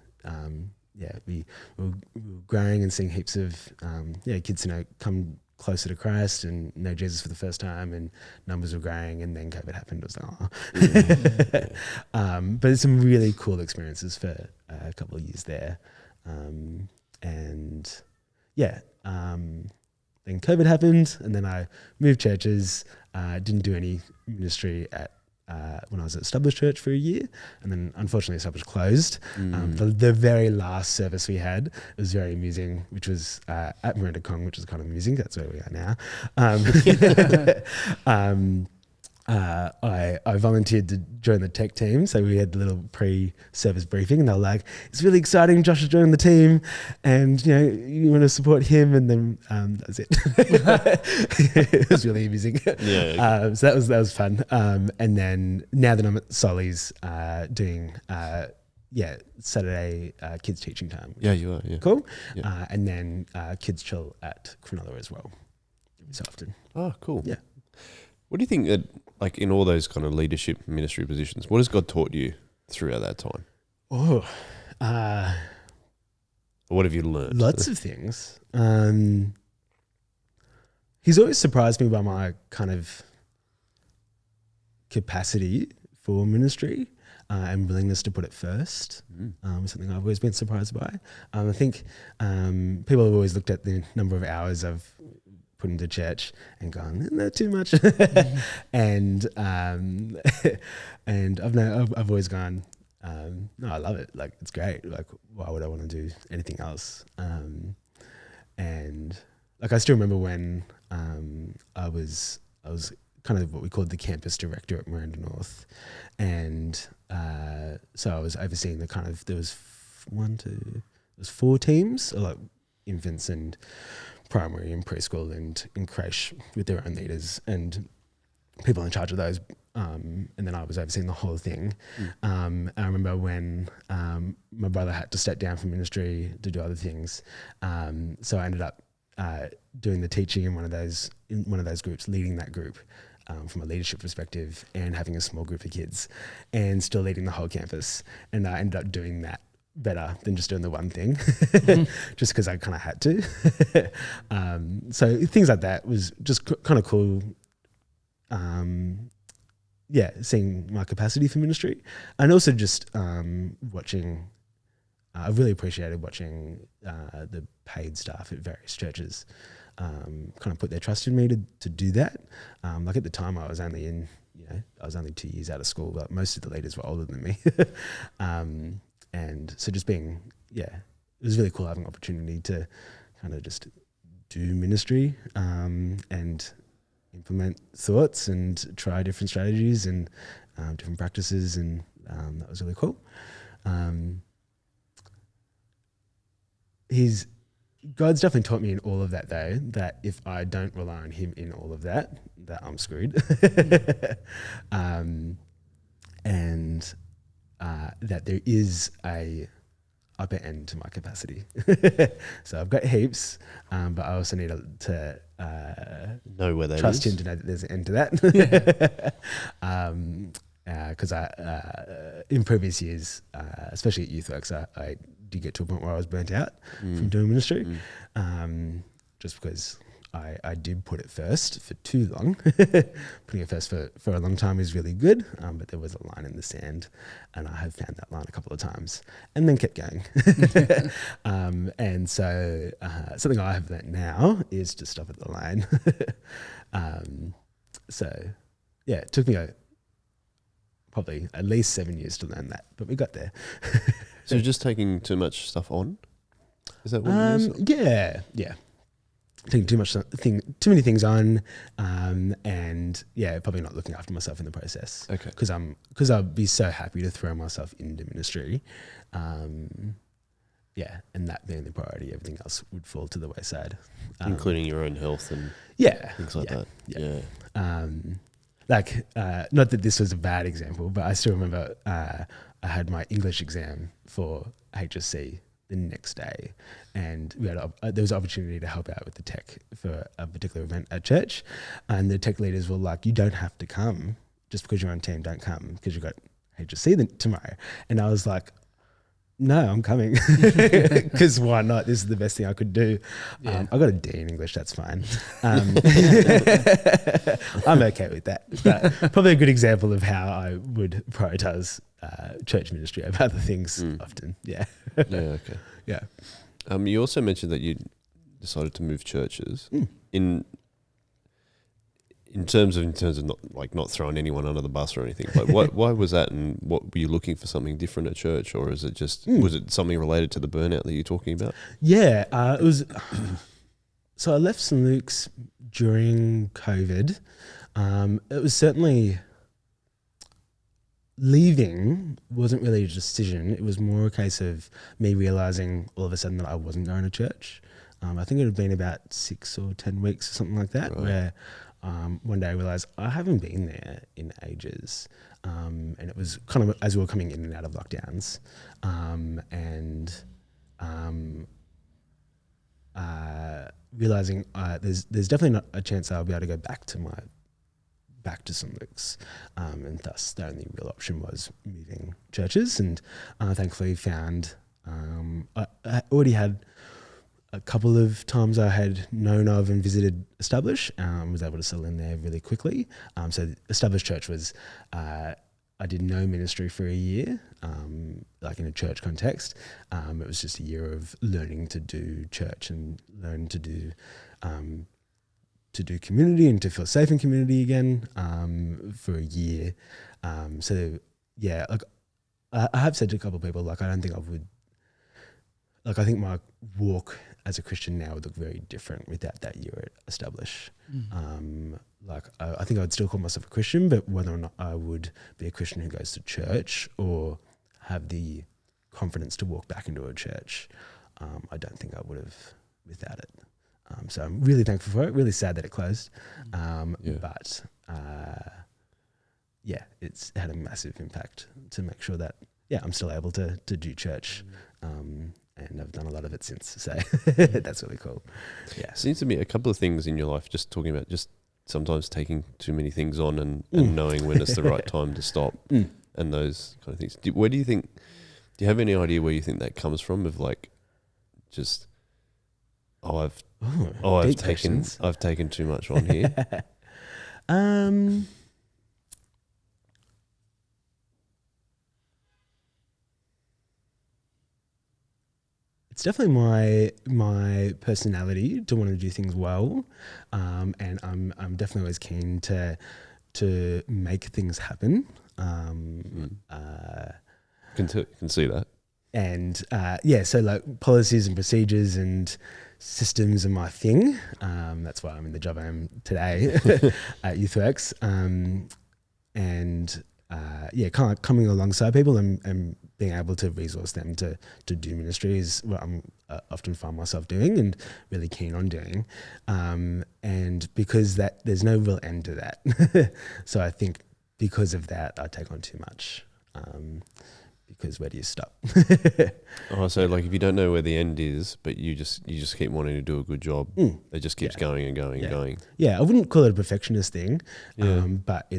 we were growing and seeing heaps of kids come closer to Christ and know Jesus for the first time, and numbers were growing, and then COVID happened. It was like, but it's some really cool experiences for a couple of years there, then COVID happened, and then I moved churches. Didn't do any ministry at when I was at Established Church for a year, and then unfortunately Established closed. The very last service we had was very amusing, which was at Miranda Kong, which is kind of amusing. That's where we are now. I volunteered to join the tech team, so we had a little pre-service briefing, and they were like, "It's really exciting. Josh is joining the team, and you want to support him." And then that's it. It was really amusing. So that was fun. And then now that I'm at Solly's, doing Saturday kids teaching time. Yeah, you are. Yeah, cool. Yeah. And then kids chill at Cronulla as well, so often. Oh, cool. Yeah. What do you think that, like, in all those kind of leadership ministry positions, what has God taught you throughout that time? Or what have you learned? Lots of things. He's always surprised me by my kind of capacity for ministry and willingness to put it first. Something I've always been surprised by. I think people have always looked at the number of hours I've put into church and gone, isn't that too much? and I've always gone, no, I love it. Like, it's great. Like, why would I want to do anything else? And like, I still remember when I was kind of what we called the campus director at Miranda North, and so I was overseeing the kind of, there was 4 teams, like infants and primary and preschool and in creche with their own leaders and people in charge of those. And then I was overseeing the whole thing. I remember when my brother had to step down from ministry to do other things. So I ended up doing the teaching in one of those groups, leading that group from a leadership perspective and having a small group of kids and still leading the whole campus. And I ended up doing that better than just doing the one thing, just because I kind of had to. So things like that was just kind of cool. Seeing my capacity for ministry, and also just watching. I've really appreciated watching the paid staff at various churches kind of put their trust in me to do that. Like at the time, I was only 2 years out of school, but most of the leaders were older than me. And so just being, it was really cool having opportunity to kind of just do ministry and implement thoughts and try different strategies and different practices, and that was really cool. God's definitely taught me in all of that, though, that if I don't rely on him in all of that, that I'm screwed. And that there is a upper end to my capacity. So I've got heaps, but I also need to know where that trust is. him to know that there's an end to that. Because in previous years, especially at Youthworks, I did get to a point where I was burnt out from doing ministry, just because I did put it first for too long. Putting it first for a long time is really good, but there was a line in the sand, and I have found that line a couple of times and then kept going. And so something I have learnt now is to stop at the line. So it took me probably at least 7 years to learn that, but we got there. So you're just taking too much stuff on? Is that what it is? Yeah. Taking too many things on, and probably not looking after myself in the process. Okay. Because I'd be so happy to throw myself into ministry, and that being the priority, everything else would fall to the wayside, Including your own health and things like that. Yeah. Not that this was a bad example, but I still remember I had my English exam for HSC the next day, and we had there was an opportunity to help out with the tech for a particular event at church, and the tech leaders were like, you don't have to come just because you're on team, don't come because you've got HSC tomorrow. And I was like, no, I'm coming, because why not? This is the best thing I could do. I got a D in English, that's fine. I'm okay with that. But probably a good example of how I would prioritize church ministry over other things often. Yeah. Okay. Yeah. You also mentioned that you decided to move churches. In terms of not throwing anyone under the bus or anything, but why was that, and what were you looking for, something different at church, or is it just was it something related to the burnout that you're talking about? Yeah, it was. So I left St. Luke's during COVID. It was certainly leaving wasn't really a decision. It was more a case of me realizing all of a sudden that I wasn't going to church. I think it had been about 6 or 10 weeks or something like that, right, where one day I realized I haven't been there in ages. And it was kind of as we were coming in and out of lockdowns. Realizing there's definitely not a chance I'll be able to go back to St. Luke's, and thus the only real option was moving churches, and thankfully found I already had a couple of times I had known of and visited Establish, was able to settle in there really quickly. So Establish Church was, I did no ministry for a year, like in a church context. It was just a year of learning to do church and learn to do community and to feel safe in community again for a year. So yeah, like I have said to a couple of people, like I don't think I would, like I think my walk as a Christian now would look very different without that year at Establish. Like I think I would still call myself a Christian, but whether or not I would be a Christian who goes to church or have the confidence to walk back into a church, I don't think I would have without it. So I'm really thankful for it. Really sad that it closed, but yeah, it's had a massive impact to make sure that I'm still able to do church, and I've done a lot of it since. So that's really cool. Yeah, Seems to me a couple of things in your life. Just talking about just sometimes taking too many things on and knowing when it's the right time to stop and those kind of things. Where do you think? Do you have any idea where you think that comes from? Of like, just I've taken too much on here. It's definitely my personality to want to do things well, and I'm definitely always keen to make things happen. Can see that. And so like policies and procedures and systems are my thing. That's why I'm in the job I am today at YouthWorks. And kind of coming alongside people and being able to resource them to do ministry is what I'm often find myself doing and really keen on doing. And because there's no real end to that. So I think because of that, I take on too much. Because where do you stop? So like if you don't know where the end is, but you just keep wanting to do a good job, it just keeps going and going and going. Yeah, I wouldn't call it a perfectionist thing, but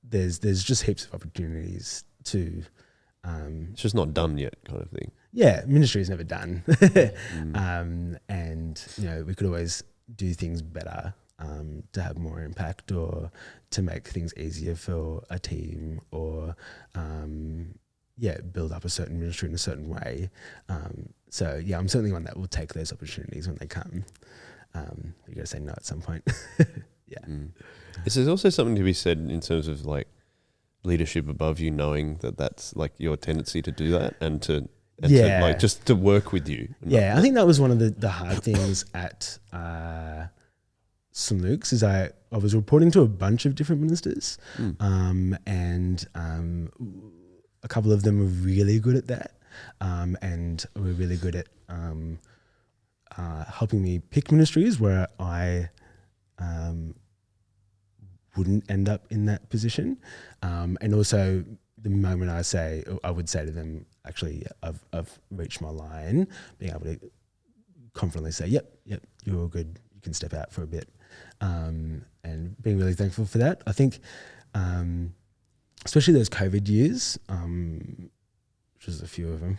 there's just heaps of opportunities to. It's just not done yet, kind of thing. Yeah, ministry is never done, and we could always do things better to have more impact or to make things easier for a team or. Build up a certain ministry in a certain way. I'm certainly one that will take those opportunities when they come. You got to say no at some point. There's also something to be said in terms of like leadership above you, knowing that that's like your tendency to do that and to like just to work with you. Yeah, I think that was one of the hard things at St. Luke's is I was reporting to a bunch of different ministers, and a couple of them were really good at that, and were really good at helping me pick ministries where I wouldn't end up in that position. And also the moment I would say to them, actually, I've reached my line, being able to confidently say, yep, you're all good, you can step out for a bit. And being really thankful for that. I think especially those COVID years, which was a few of them.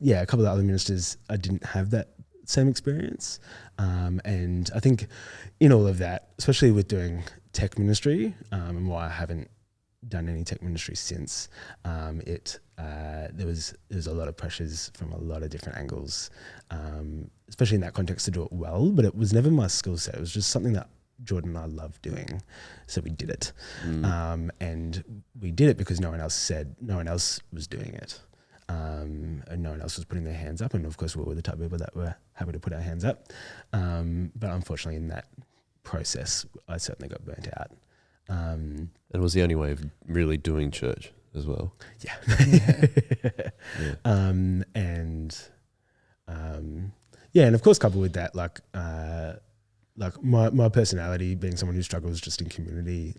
A couple of other ministers, I didn't have that same experience. And I think in all of that, especially with doing tech ministry, and why I haven't done any tech ministry since, there was a lot of pressures from a lot of different angles, especially in that context to do it well, but it was never my skill set. It was just something that Jordan and I love doing, so we did it, and we did it because no one else was doing it, and no one else was putting their hands up. And of course, we were the type of people that were happy to put our hands up. But unfortunately, in that process, I certainly got burnt out. And it was the only way of really doing church as well. Yeah. And of course, coupled with that, like my personality being someone who struggles just in community,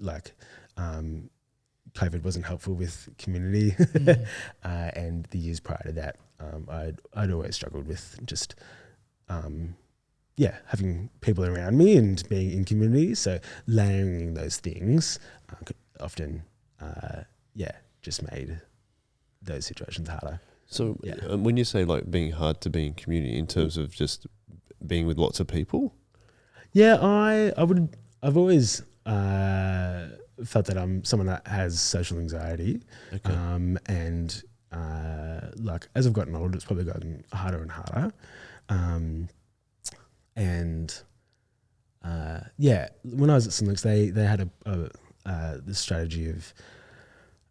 COVID wasn't helpful with community. And the years prior to that, I'd always struggled with just, having people around me and being in community. So layering those things could often, just made those situations harder. So Yeah. when you say like being hard to be in community in terms of just being with lots of people, Yeah, I've always felt that I'm someone that has social anxiety. Okay. And like as I've gotten older, it's probably gotten harder and harder. Yeah, when I was at St. Luke's, they had the strategy of,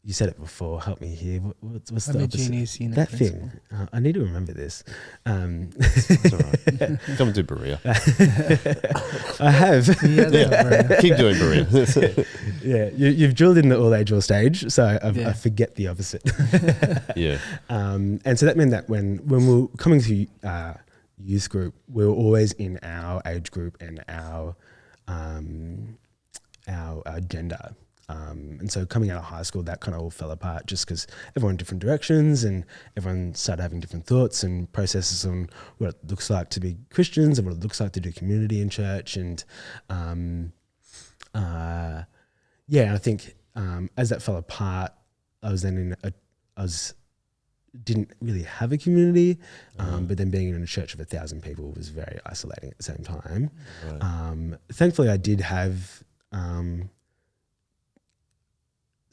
you said it before, help me here. What's the opposite? Homogeneous unit That principle. thing. I need to remember this. That's all right. Come and do Berea. I have. Yeah. Keep doing Berea. Yeah, you've drilled in the all age, all stage, so I forget the opposite. Yeah. And so that meant that when we were coming to youth group, we were always in our age group and our gender. And so coming out of high school, that kind of all fell apart just because everyone went different directions and everyone started having different thoughts and processes on what it looks like to be Christians and what it looks like to do community in church. And I think as that fell apart, I was then didn't really have a community, but then being in a church of 1,000 people was very isolating at the same time. Right. Thankfully, I did have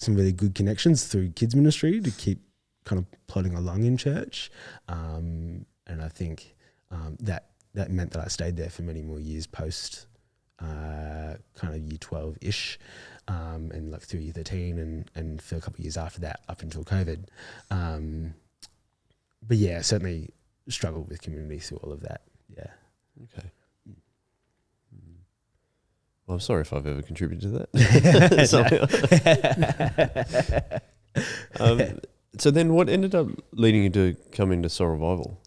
some really good connections through kids ministry to keep kind of plodding along in church. And I think that meant that I stayed there for many more years post kind of year 12-ish, and like through year 13 and for a couple of years after that up until COVID. But yeah, certainly struggled with community through all of that. Yeah. Okay. Well, I'm sorry if I've ever contributed to that. So then what ended up leading you to come into Soul Revival?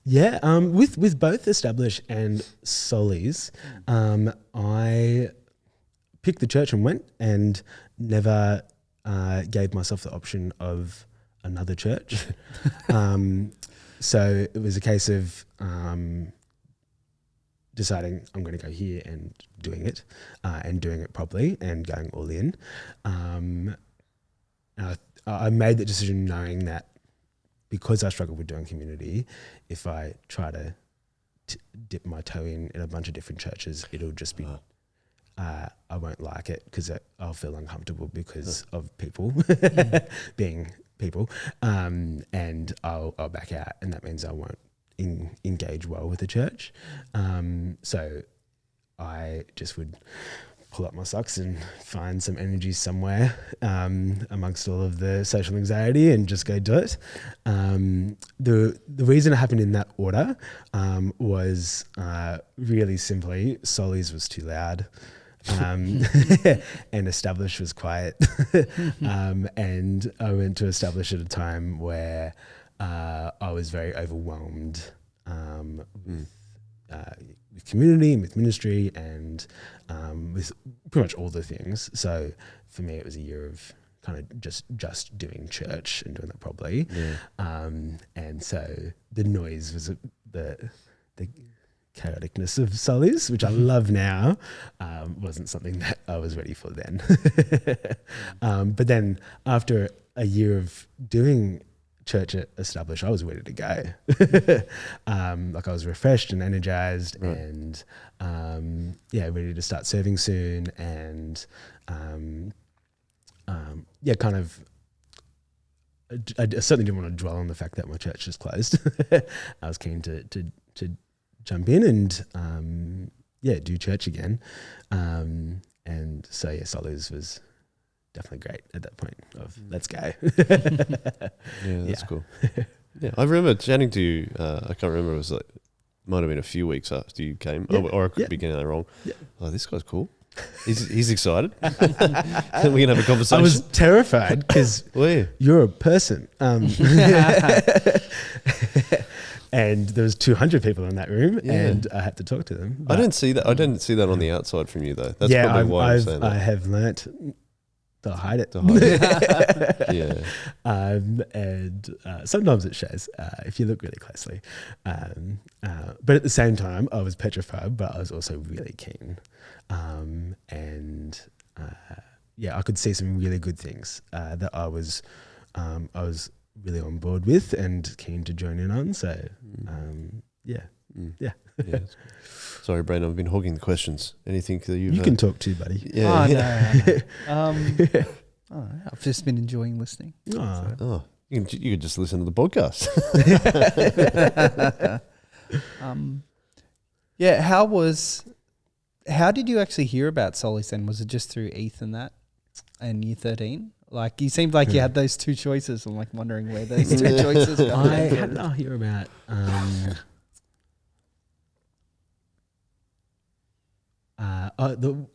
Yeah, with both Establish and Solis, I picked the church and went and never gave myself the option of another church. So it was a case of deciding I'm going to go here and doing it properly and going all in. I made that decision knowing that because I struggle with doing community, if I try to dip my toe in a bunch of different churches, it'll just be, I won't like it because I'll feel uncomfortable because of people being people, and I'll back out, and that means I won't engage well with the church. So I just would pull up my socks and find some energy somewhere amongst all of the social anxiety and just go do it. The reason it happened in that order was really simply Solis was too loud. And Establish was quiet. And I went to Establish at a time where I was very overwhelmed with community and with ministry and with pretty much all the things. So for me, it was a year of kind of just doing church and doing that properly. Yeah. And so the noise was the chaoticness of Solis, which I love now, wasn't something that I was ready for then. But then after a year of doing church at Establish, I was ready to go. Like I was refreshed and energized, right, and ready to start serving soon. And kind of, I certainly didn't want to dwell on the fact that my church was closed. I was keen to jump in and do church again. And so Solis was definitely great at that point of let's go. Yeah, that's cool. Yeah, I remember chatting to you. I can't remember. It was like might have been a few weeks after you came, or I could be getting that wrong. Yeah. Oh, this guy's cool. He's excited. We can have a conversation. I was terrified because you're a person. And there was 200 people in that room, and I had to talk to them. I didn't see that. I didn't see that on the outside from you, though. That's probably why I'm saying that. I have learnt to hide it. Yeah. And sometimes it shows if you look really closely. But at the same time, I was petrified, but I was also really keen. I could see some really good things that I was really on board with and keen to join in on. So, yeah. Yeah. Sorry, Brandon, I've been hogging the questions. Anything that You can talk too, buddy. Yeah. Oh, no. I've just been enjoying listening. Oh. You could just listen to the podcast. Yeah, how did you actually hear about Solis then? Was it just through Eth and Year 13? Like, you seemed like you had those two choices. I'm like wondering where those two choices come from. How did I hear about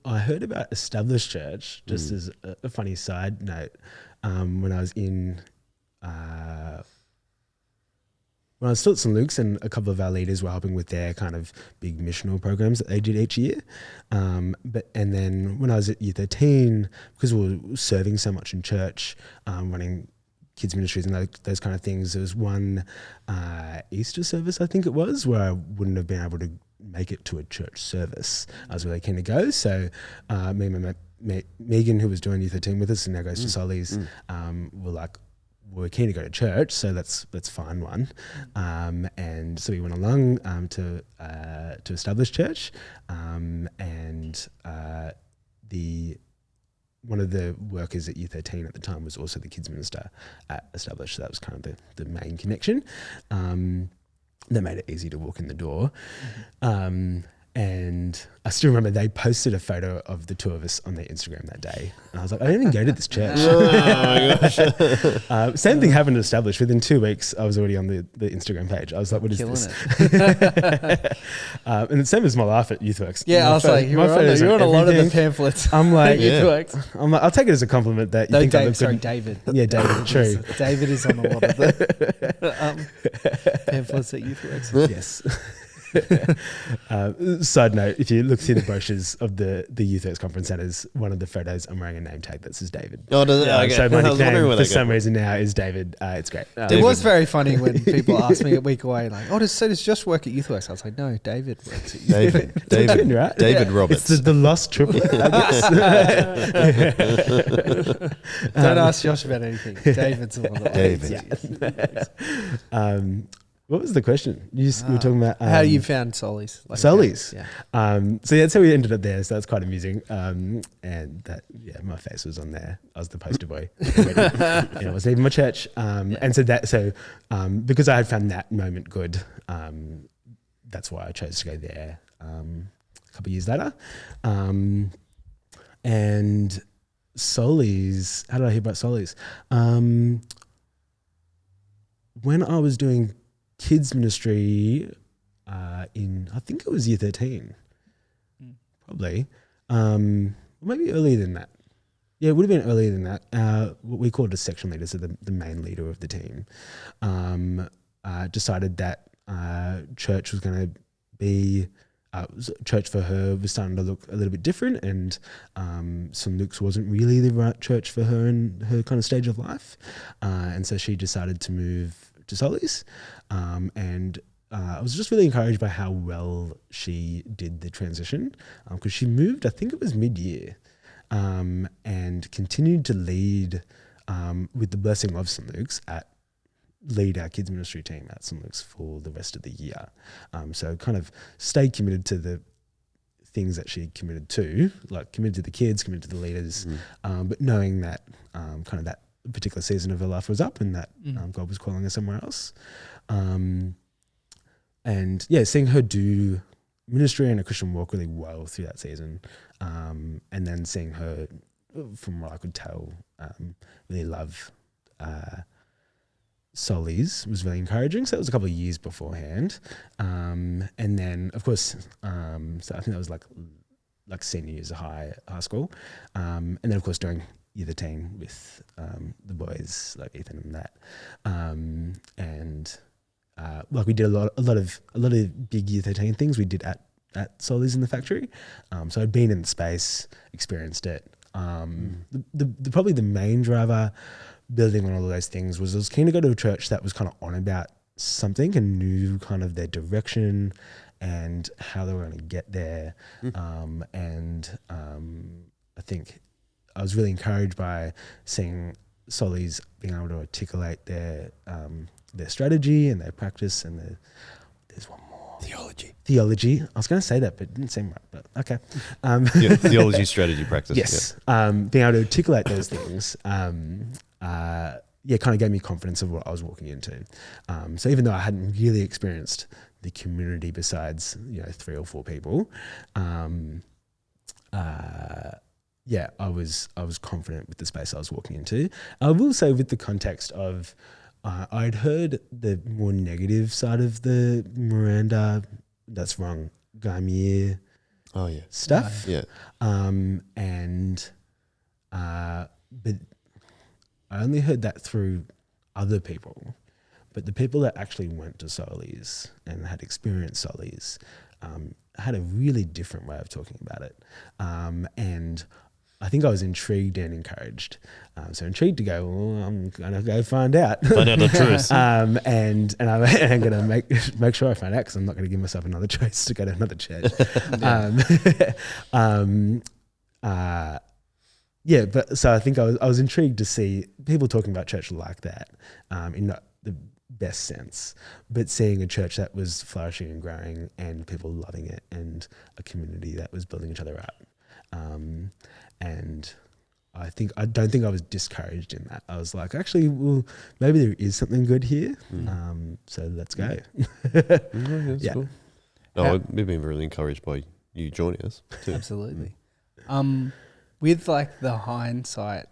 I heard about Established Church, just as a funny side note, when I was still at St. Luke's, and a couple of our leaders were helping with their kind of big missional programs that they did each year. And then when I was at Year 13, because we were serving so much in church, running kids ministries and those kind of things, there was one Easter service, I think it was, where I wouldn't have been able to make it to a church service. I was really keen to go. So me and Megan, who was doing Year 13 with us and now goes to Solis, were like, we're keen to go to church, so let's find one. And so we went along to Established Church, and one of the workers at Year 13 at the time was also the kids minister at Established. So that was kind of the main connection. That made it easy to walk in the door. And I still remember they posted a photo of the two of us on their Instagram that day. And I was like, I didn't even go to this church. Oh my gosh. Same thing happened at Established. Within 2 weeks, I was already on the Instagram page. I was like, what is this? And the same as my life at Youthworks. Yeah, I was like, you're on a lot of the pamphlets. I'm like, Youthworks. I'll take it as a compliment that you think I look good. David. Yeah, David, true. David is on a lot of the pamphlets at Youthworks. Yes. Side note, if you look through the brochures of the Youthworks Conference Centres, one of the photos, I'm wearing a name tag that says David. Oh, does it? Okay. So my nickname for some reason now is David. It's great. It was very funny when people asked me a week away, like, does Josh work at Youthworks? I was like, no, David works at Youthworks. David, right? David Roberts. It's the lost triplet, I guess. Don't ask Josh about anything. David's the one that David. What was the question? You were talking about how you found Solis. Solis. Yeah. So that's how we ended up there. So that's quite amusing. And that, my face was on there. I was the poster boy. And it wasn't even my church. And so because I had found that moment good, that's why I chose to go there a couple of years later. And Solis, how did I hear about Solis? When I was doing kids ministry I think it was Year 13, probably, maybe earlier than that. Yeah, it would have been earlier than that. What we called a section leader, so the main leader of the team, decided that church was going to be church for her was starting to look a little bit different, and St. Luke's wasn't really the right church for her in her kind of stage of life, and so she decided to move to Solis, and I was just really encouraged by how well she did the transition, because she moved, I think it was mid-year, and continued to lead with the blessing of St. Luke's lead our kids ministry team at St. Luke's for the rest of the year. So kind of stayed committed to the things that she committed to, like committed to the kids, committed to the leaders, but knowing that kind of that particular season of her life was up and that God was calling her somewhere else. And yeah, seeing her do ministry and a Christian walk really well through that season, and then seeing her, from what I could tell, really love Solis was really encouraging. So that was a couple of years beforehand. And then, of course, so I think that was like senior years of high school. And then, of course, doing Year 13 with the boys like Ethan and that. And like we did a lot of big Year 13 things we did at Solis in the factory. So I'd been in the space, experienced it. The probably the main driver building on all of those things was I was keen to go to a church that was kind of on about something and knew kind of their direction and how they were going to get there. And I think I was really encouraged by seeing Solly's being able to articulate their strategy and their practice and there's one more. Theology. I was going to say that, but it didn't seem right, but okay. Theology, strategy, practice. Yes. Being able to articulate those things, kind of gave me confidence of what I was walking into. So even though I hadn't really experienced the community besides, 3 or 4 people, I was confident with the space I was walking into. I will say with the context of I'd heard the more negative side of the Miranda, that's wrong, Gaimier stuff. Yeah. But I only heard that through other people. But the people that actually went to Solly's and had experienced Solly's had a really different way of talking about it. And I think I was intrigued and encouraged. So intrigued to go, well, I'm going to go find out. Find out the truth. And I'm going to make sure I find out because I'm not going to give myself another choice to go to another church. But so I think I was intrigued to see people talking about church like that in not the best sense, but seeing a church that was flourishing and growing and people loving it and a community that was building each other up. And I don't think I was discouraged in that. I was like, actually, well, maybe there is something good here. So let's go. Cool. No, we've been really encouraged by you joining us too. Absolutely. With like the hindsight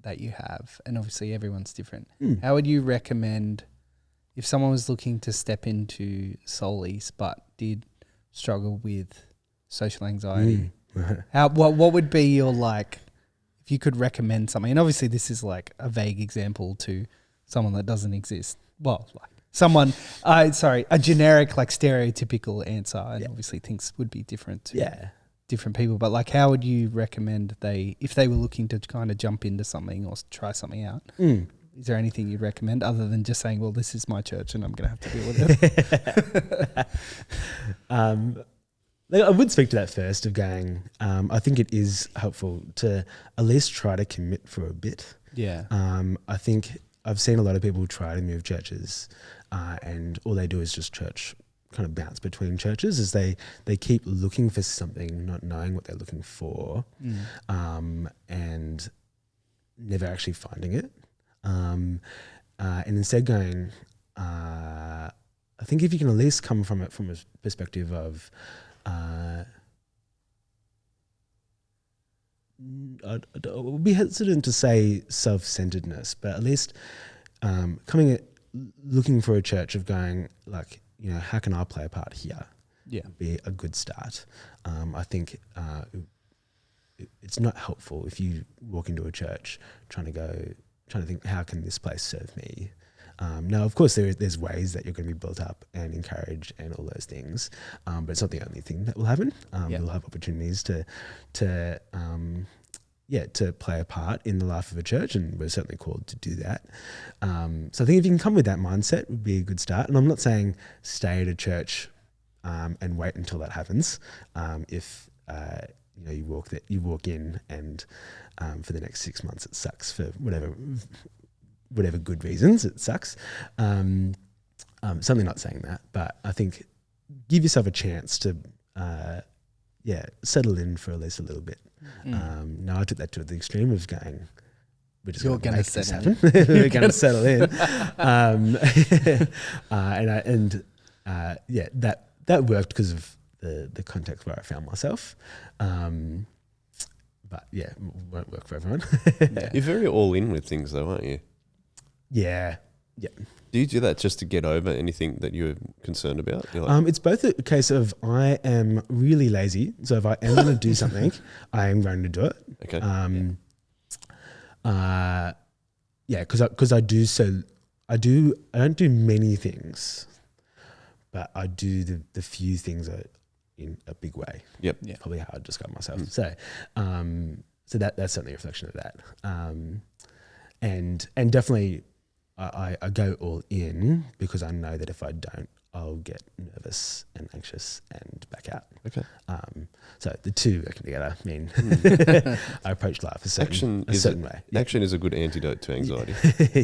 that you have, and obviously everyone's different, how would you recommend if someone was looking to step into Solly's but did struggle with social anxiety? What would be your if you could recommend something? And obviously this is like a vague example to someone that doesn't exist. Well, a generic stereotypical answer, and obviously things would be different to different people. But how would you recommend if they were looking to kind of jump into something or try something out? Is there anything you'd recommend other than just saying, well, this is my church and I'm going to have to deal with it? I would speak to that first of going, I think it is helpful to at least try to commit for a bit. Yeah. I think I've seen a lot of people try to move churches and all they do is just church kind of bounce between churches as they keep looking for something, not knowing what they're looking for, and never actually finding it. And instead going, I think if you can at least come from it from a perspective of, I would be hesitant to say self-centeredness, but at least looking for a church of going how can I play a part here? Yeah, be a good start. I think it's not helpful if you walk into a church trying to think, how can this place serve me? Now, of course, there's ways that you're going to be built up and encouraged and all those things, but it's not the only thing that will happen. You'll have opportunities to play a part in the life of a church, and we're certainly called to do that. So I think if you can come with that mindset, it would be a good start. And I'm not saying stay at a church and wait until that happens. If you walk in and for the next 6 months it sucks for whatever good reasons it sucks. Certainly not saying that, but I think give yourself a chance to settle in for at least a little bit. Now I took that to the extreme of going, we're just going to make this happen. We're going to settle in. That worked because of the context where I found myself. But yeah, won't work for everyone. You're very all in with things though, aren't you? Yeah. Do you do that just to get over anything that you're concerned about? It's both a case of I am really lazy, so if I am going to do something, I am going to do it. Okay. Because I don't do many things, but I do the few things in a big way. Yep. Yeah. Probably how I describe myself. So that's certainly a reflection of that. And definitely I go all in because I know that if I don't, I'll get nervous and anxious and back out. Okay. So the two working together mean I approach life a certain way. Yeah. Action is a good antidote to anxiety.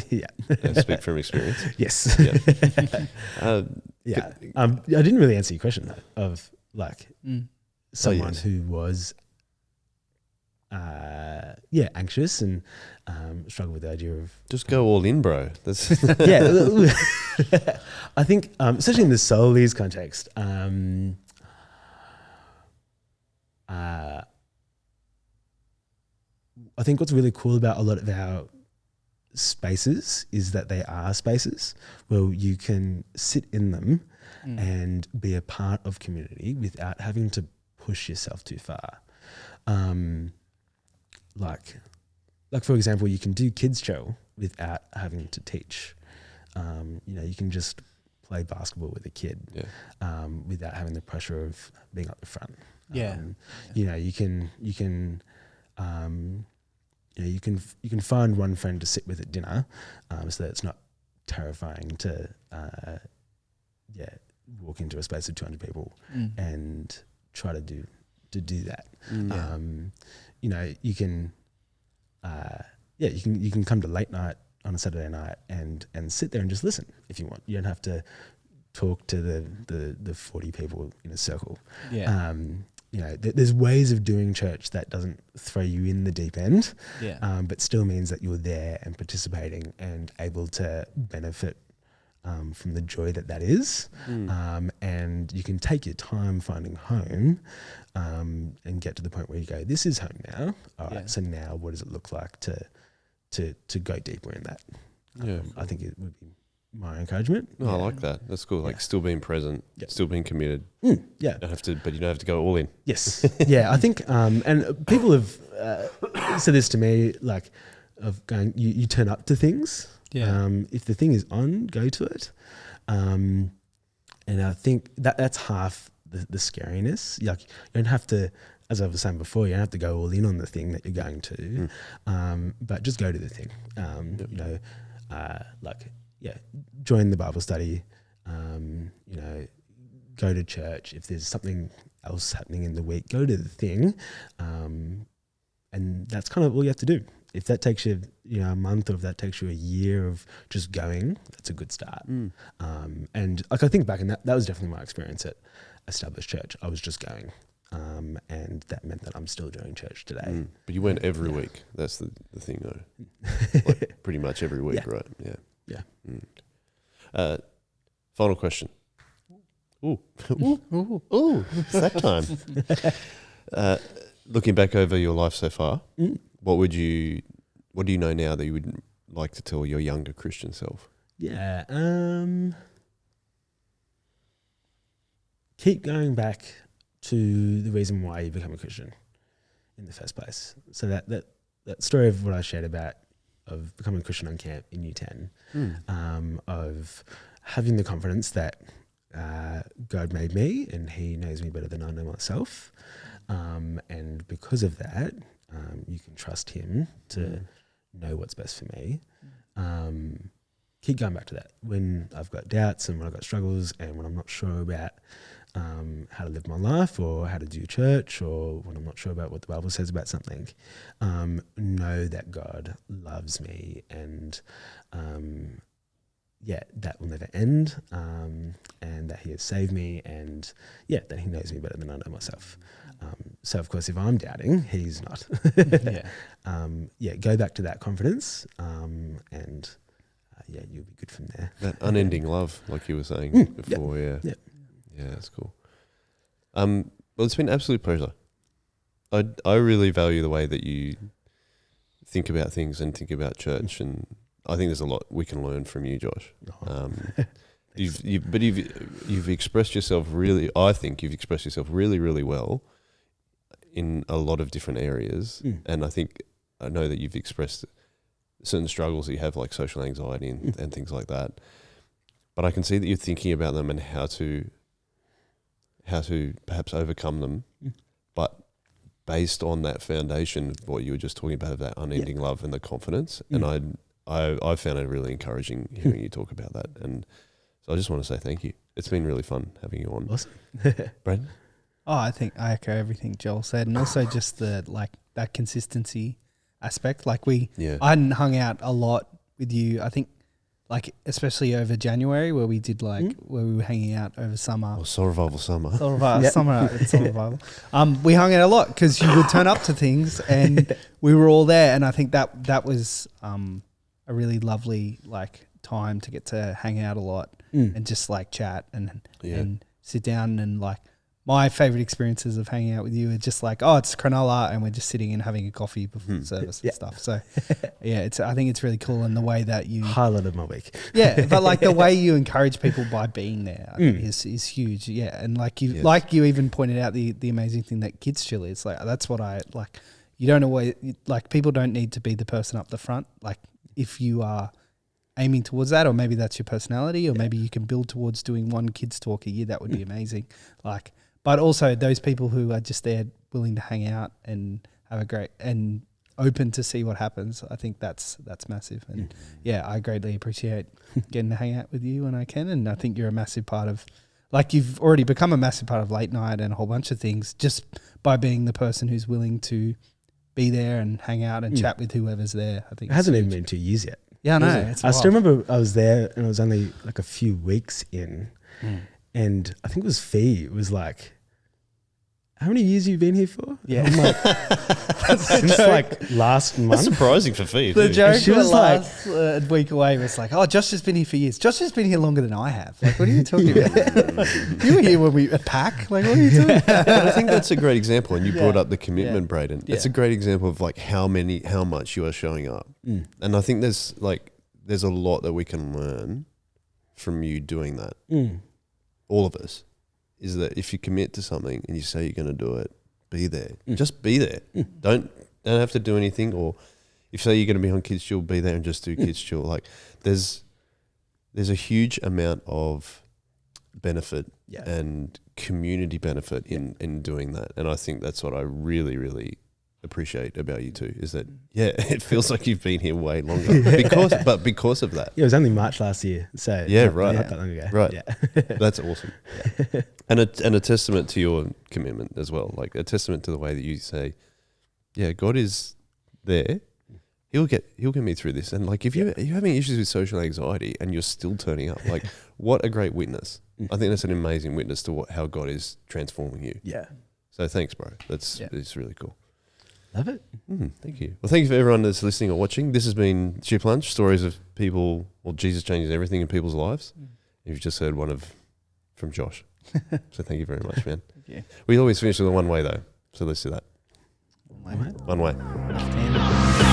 Yeah. I speak from experience. Yes. Yeah. Yeah. I didn't really answer your question though, of like someone yes. who was anxious and struggled with the idea of Just go all in, bro. That's yeah. I think especially in the Soulies context, I think what's really cool about a lot of our spaces is that they are spaces where you can sit in them and be a part of community without having to push yourself too far. Like for example, you can do kids show without having to teach. You can just play basketball with a kid without having the pressure of being up the front. You can find one friend to sit with at dinner, so that it's not terrifying to walk into a space of 200 people and try to do that. You can come to late night on a Saturday night and sit there and just listen if you want. You don't have to talk to the 40 people in a circle. There's ways of doing church that doesn't throw you in the deep end, but still means that you're there and participating and able to benefit from the joy that is. And you can take your time finding home and get to the point where you go, this is home now. All right, so now what does it look like to go deeper in that? I think it would be my encouragement. No, I like that. That's cool. Like still being present, still being committed. Yeah. You don't have to go all in. Yes. Yeah. I think, and people have said this to me, like of going, you turn up to things. Yeah. If the thing is on, go to it. And I think that's half the scariness. Like you don't have to, as I was saying before, you don't have to go all in on the thing that you're going to, but just go to the thing. Join the Bible study, go to church. If there's something else happening in the week, go to the thing. And that's kind of all you have to do. If that takes you, a month, or if that takes you a year of just going, that's a good start. And like I think back, and that was definitely my experience at Established Church. I was just going, and that meant that I'm still doing church today. But you went every week. That's the thing, though. Like pretty much every week, right? Yeah. Final question. Ooh, it's that time. Looking back over your life so far, what do you know now that you would like to tell your younger Christian self? Yeah. Keep going back to the reason why you become a Christian in the first place. So that story of what I shared about of becoming a Christian on camp in Year 10, of having the confidence that God made me and He knows me better than I know myself. And because of that, you can trust Him to know what's best for me. Keep going back to that when I've got doubts and when I've got struggles and when I'm not sure about how to live my life or how to do church, or when I'm not sure about what the Bible says about something. Know that God loves me and that will never end, and that He has saved me, and that He knows me better than I know myself. So of course, if I'm doubting, He's not. Go back to that confidence, and you'll be good from there. That unending love, like you were saying before. Yep. Yeah, that's cool. Well, it's been an absolute pleasure. I really value the way that you think about things and think about church, and I think there's a lot we can learn from you, Josh. You've expressed yourself really. I think you've expressed yourself really, really well in a lot of different areas, and I know that you've expressed certain struggles that you have, like social anxiety and things like that. But I can see that you're thinking about them and how to perhaps overcome them, but based on that foundation of what you were just talking about, of that unending love and the confidence. And I found it really encouraging hearing you talk about that. And so I just want to say thank you. it's been really fun having you on. Awesome. Brandon? Oh, I think I echo everything Joel said, and also just the that consistency aspect. Like I hadn't hung out a lot with you. I think especially over January where we did where we were hanging out over summer. Oh, Soul Revival Summer. Soul Revival. We hung out a lot because you would turn up to things and we were all there, and I think that was a really lovely time to get to hang out a lot and just chat and sit down and my favorite experiences of hanging out with you are just it's Cronulla and we're just sitting and having a coffee before the service and stuff. So I think it's really cool, and the way that you highlight of my week. Yeah, but the way you encourage people by being there I think is huge. Yeah, and you even pointed out the amazing thing that Kids Chill is. That's what I like. You don't always people don't need to be the person up the front. If you are aiming towards that, or maybe that's your personality, or maybe you can build towards doing one kids talk a year, that would be amazing. But also those people who are just there willing to hang out and have a great and open to see what happens. I think that's massive. And I greatly appreciate getting to hang out with you when I can. And I think you're a massive part of, you've already become a massive part of late night and a whole bunch of things just by being the person who's willing to be there and hang out and chat with whoever's there. I think it hasn't even been 2 years yet. Yeah, I know. I still remember I was there and it was only a few weeks in. And I think it was Fee. It was how many years have you been here for? Yeah. I'm since last month. That's surprising for Fee. The joke she was last week away was Josh has been here for years. Josh has been here longer than I have. What are you talking about? You were here when we a pack. What are you doing? I think that's a great example. And you brought up the commitment, Braden. It's a great example of how much you are showing up. And I think there's a lot that we can learn from you doing that. All of us. Is that if you commit to something and you say you're going to do it, be there. Just be there. Don't have to do anything. Or if you say you're going to be on Kids Chill, be there and just do Kids Chill. There's a huge amount of benefit and community benefit in doing that. And I think that's what I really, really appreciate about you two, is that it feels like you've been here way longer because of that. Yeah, it was only March last year, so not that long ago. Right. That's awesome. And a testament to your commitment as well, a testament to the way that you say, God is there. He'll get me through this. And if you're having issues with social anxiety and you're still turning up, what a great witness. I think that's an amazing witness to how God is transforming you. Yeah. So thanks, bro. It's really cool. Love it. Thank you. Well, thank you for everyone that's listening or watching. This has been Ship Lunch, stories of people, Jesus changes everything in people's lives. You've just heard one from Josh. So thank you very much, man. Thank you. We always finish with a one way though. So let's do that. One way. One way. Left hand.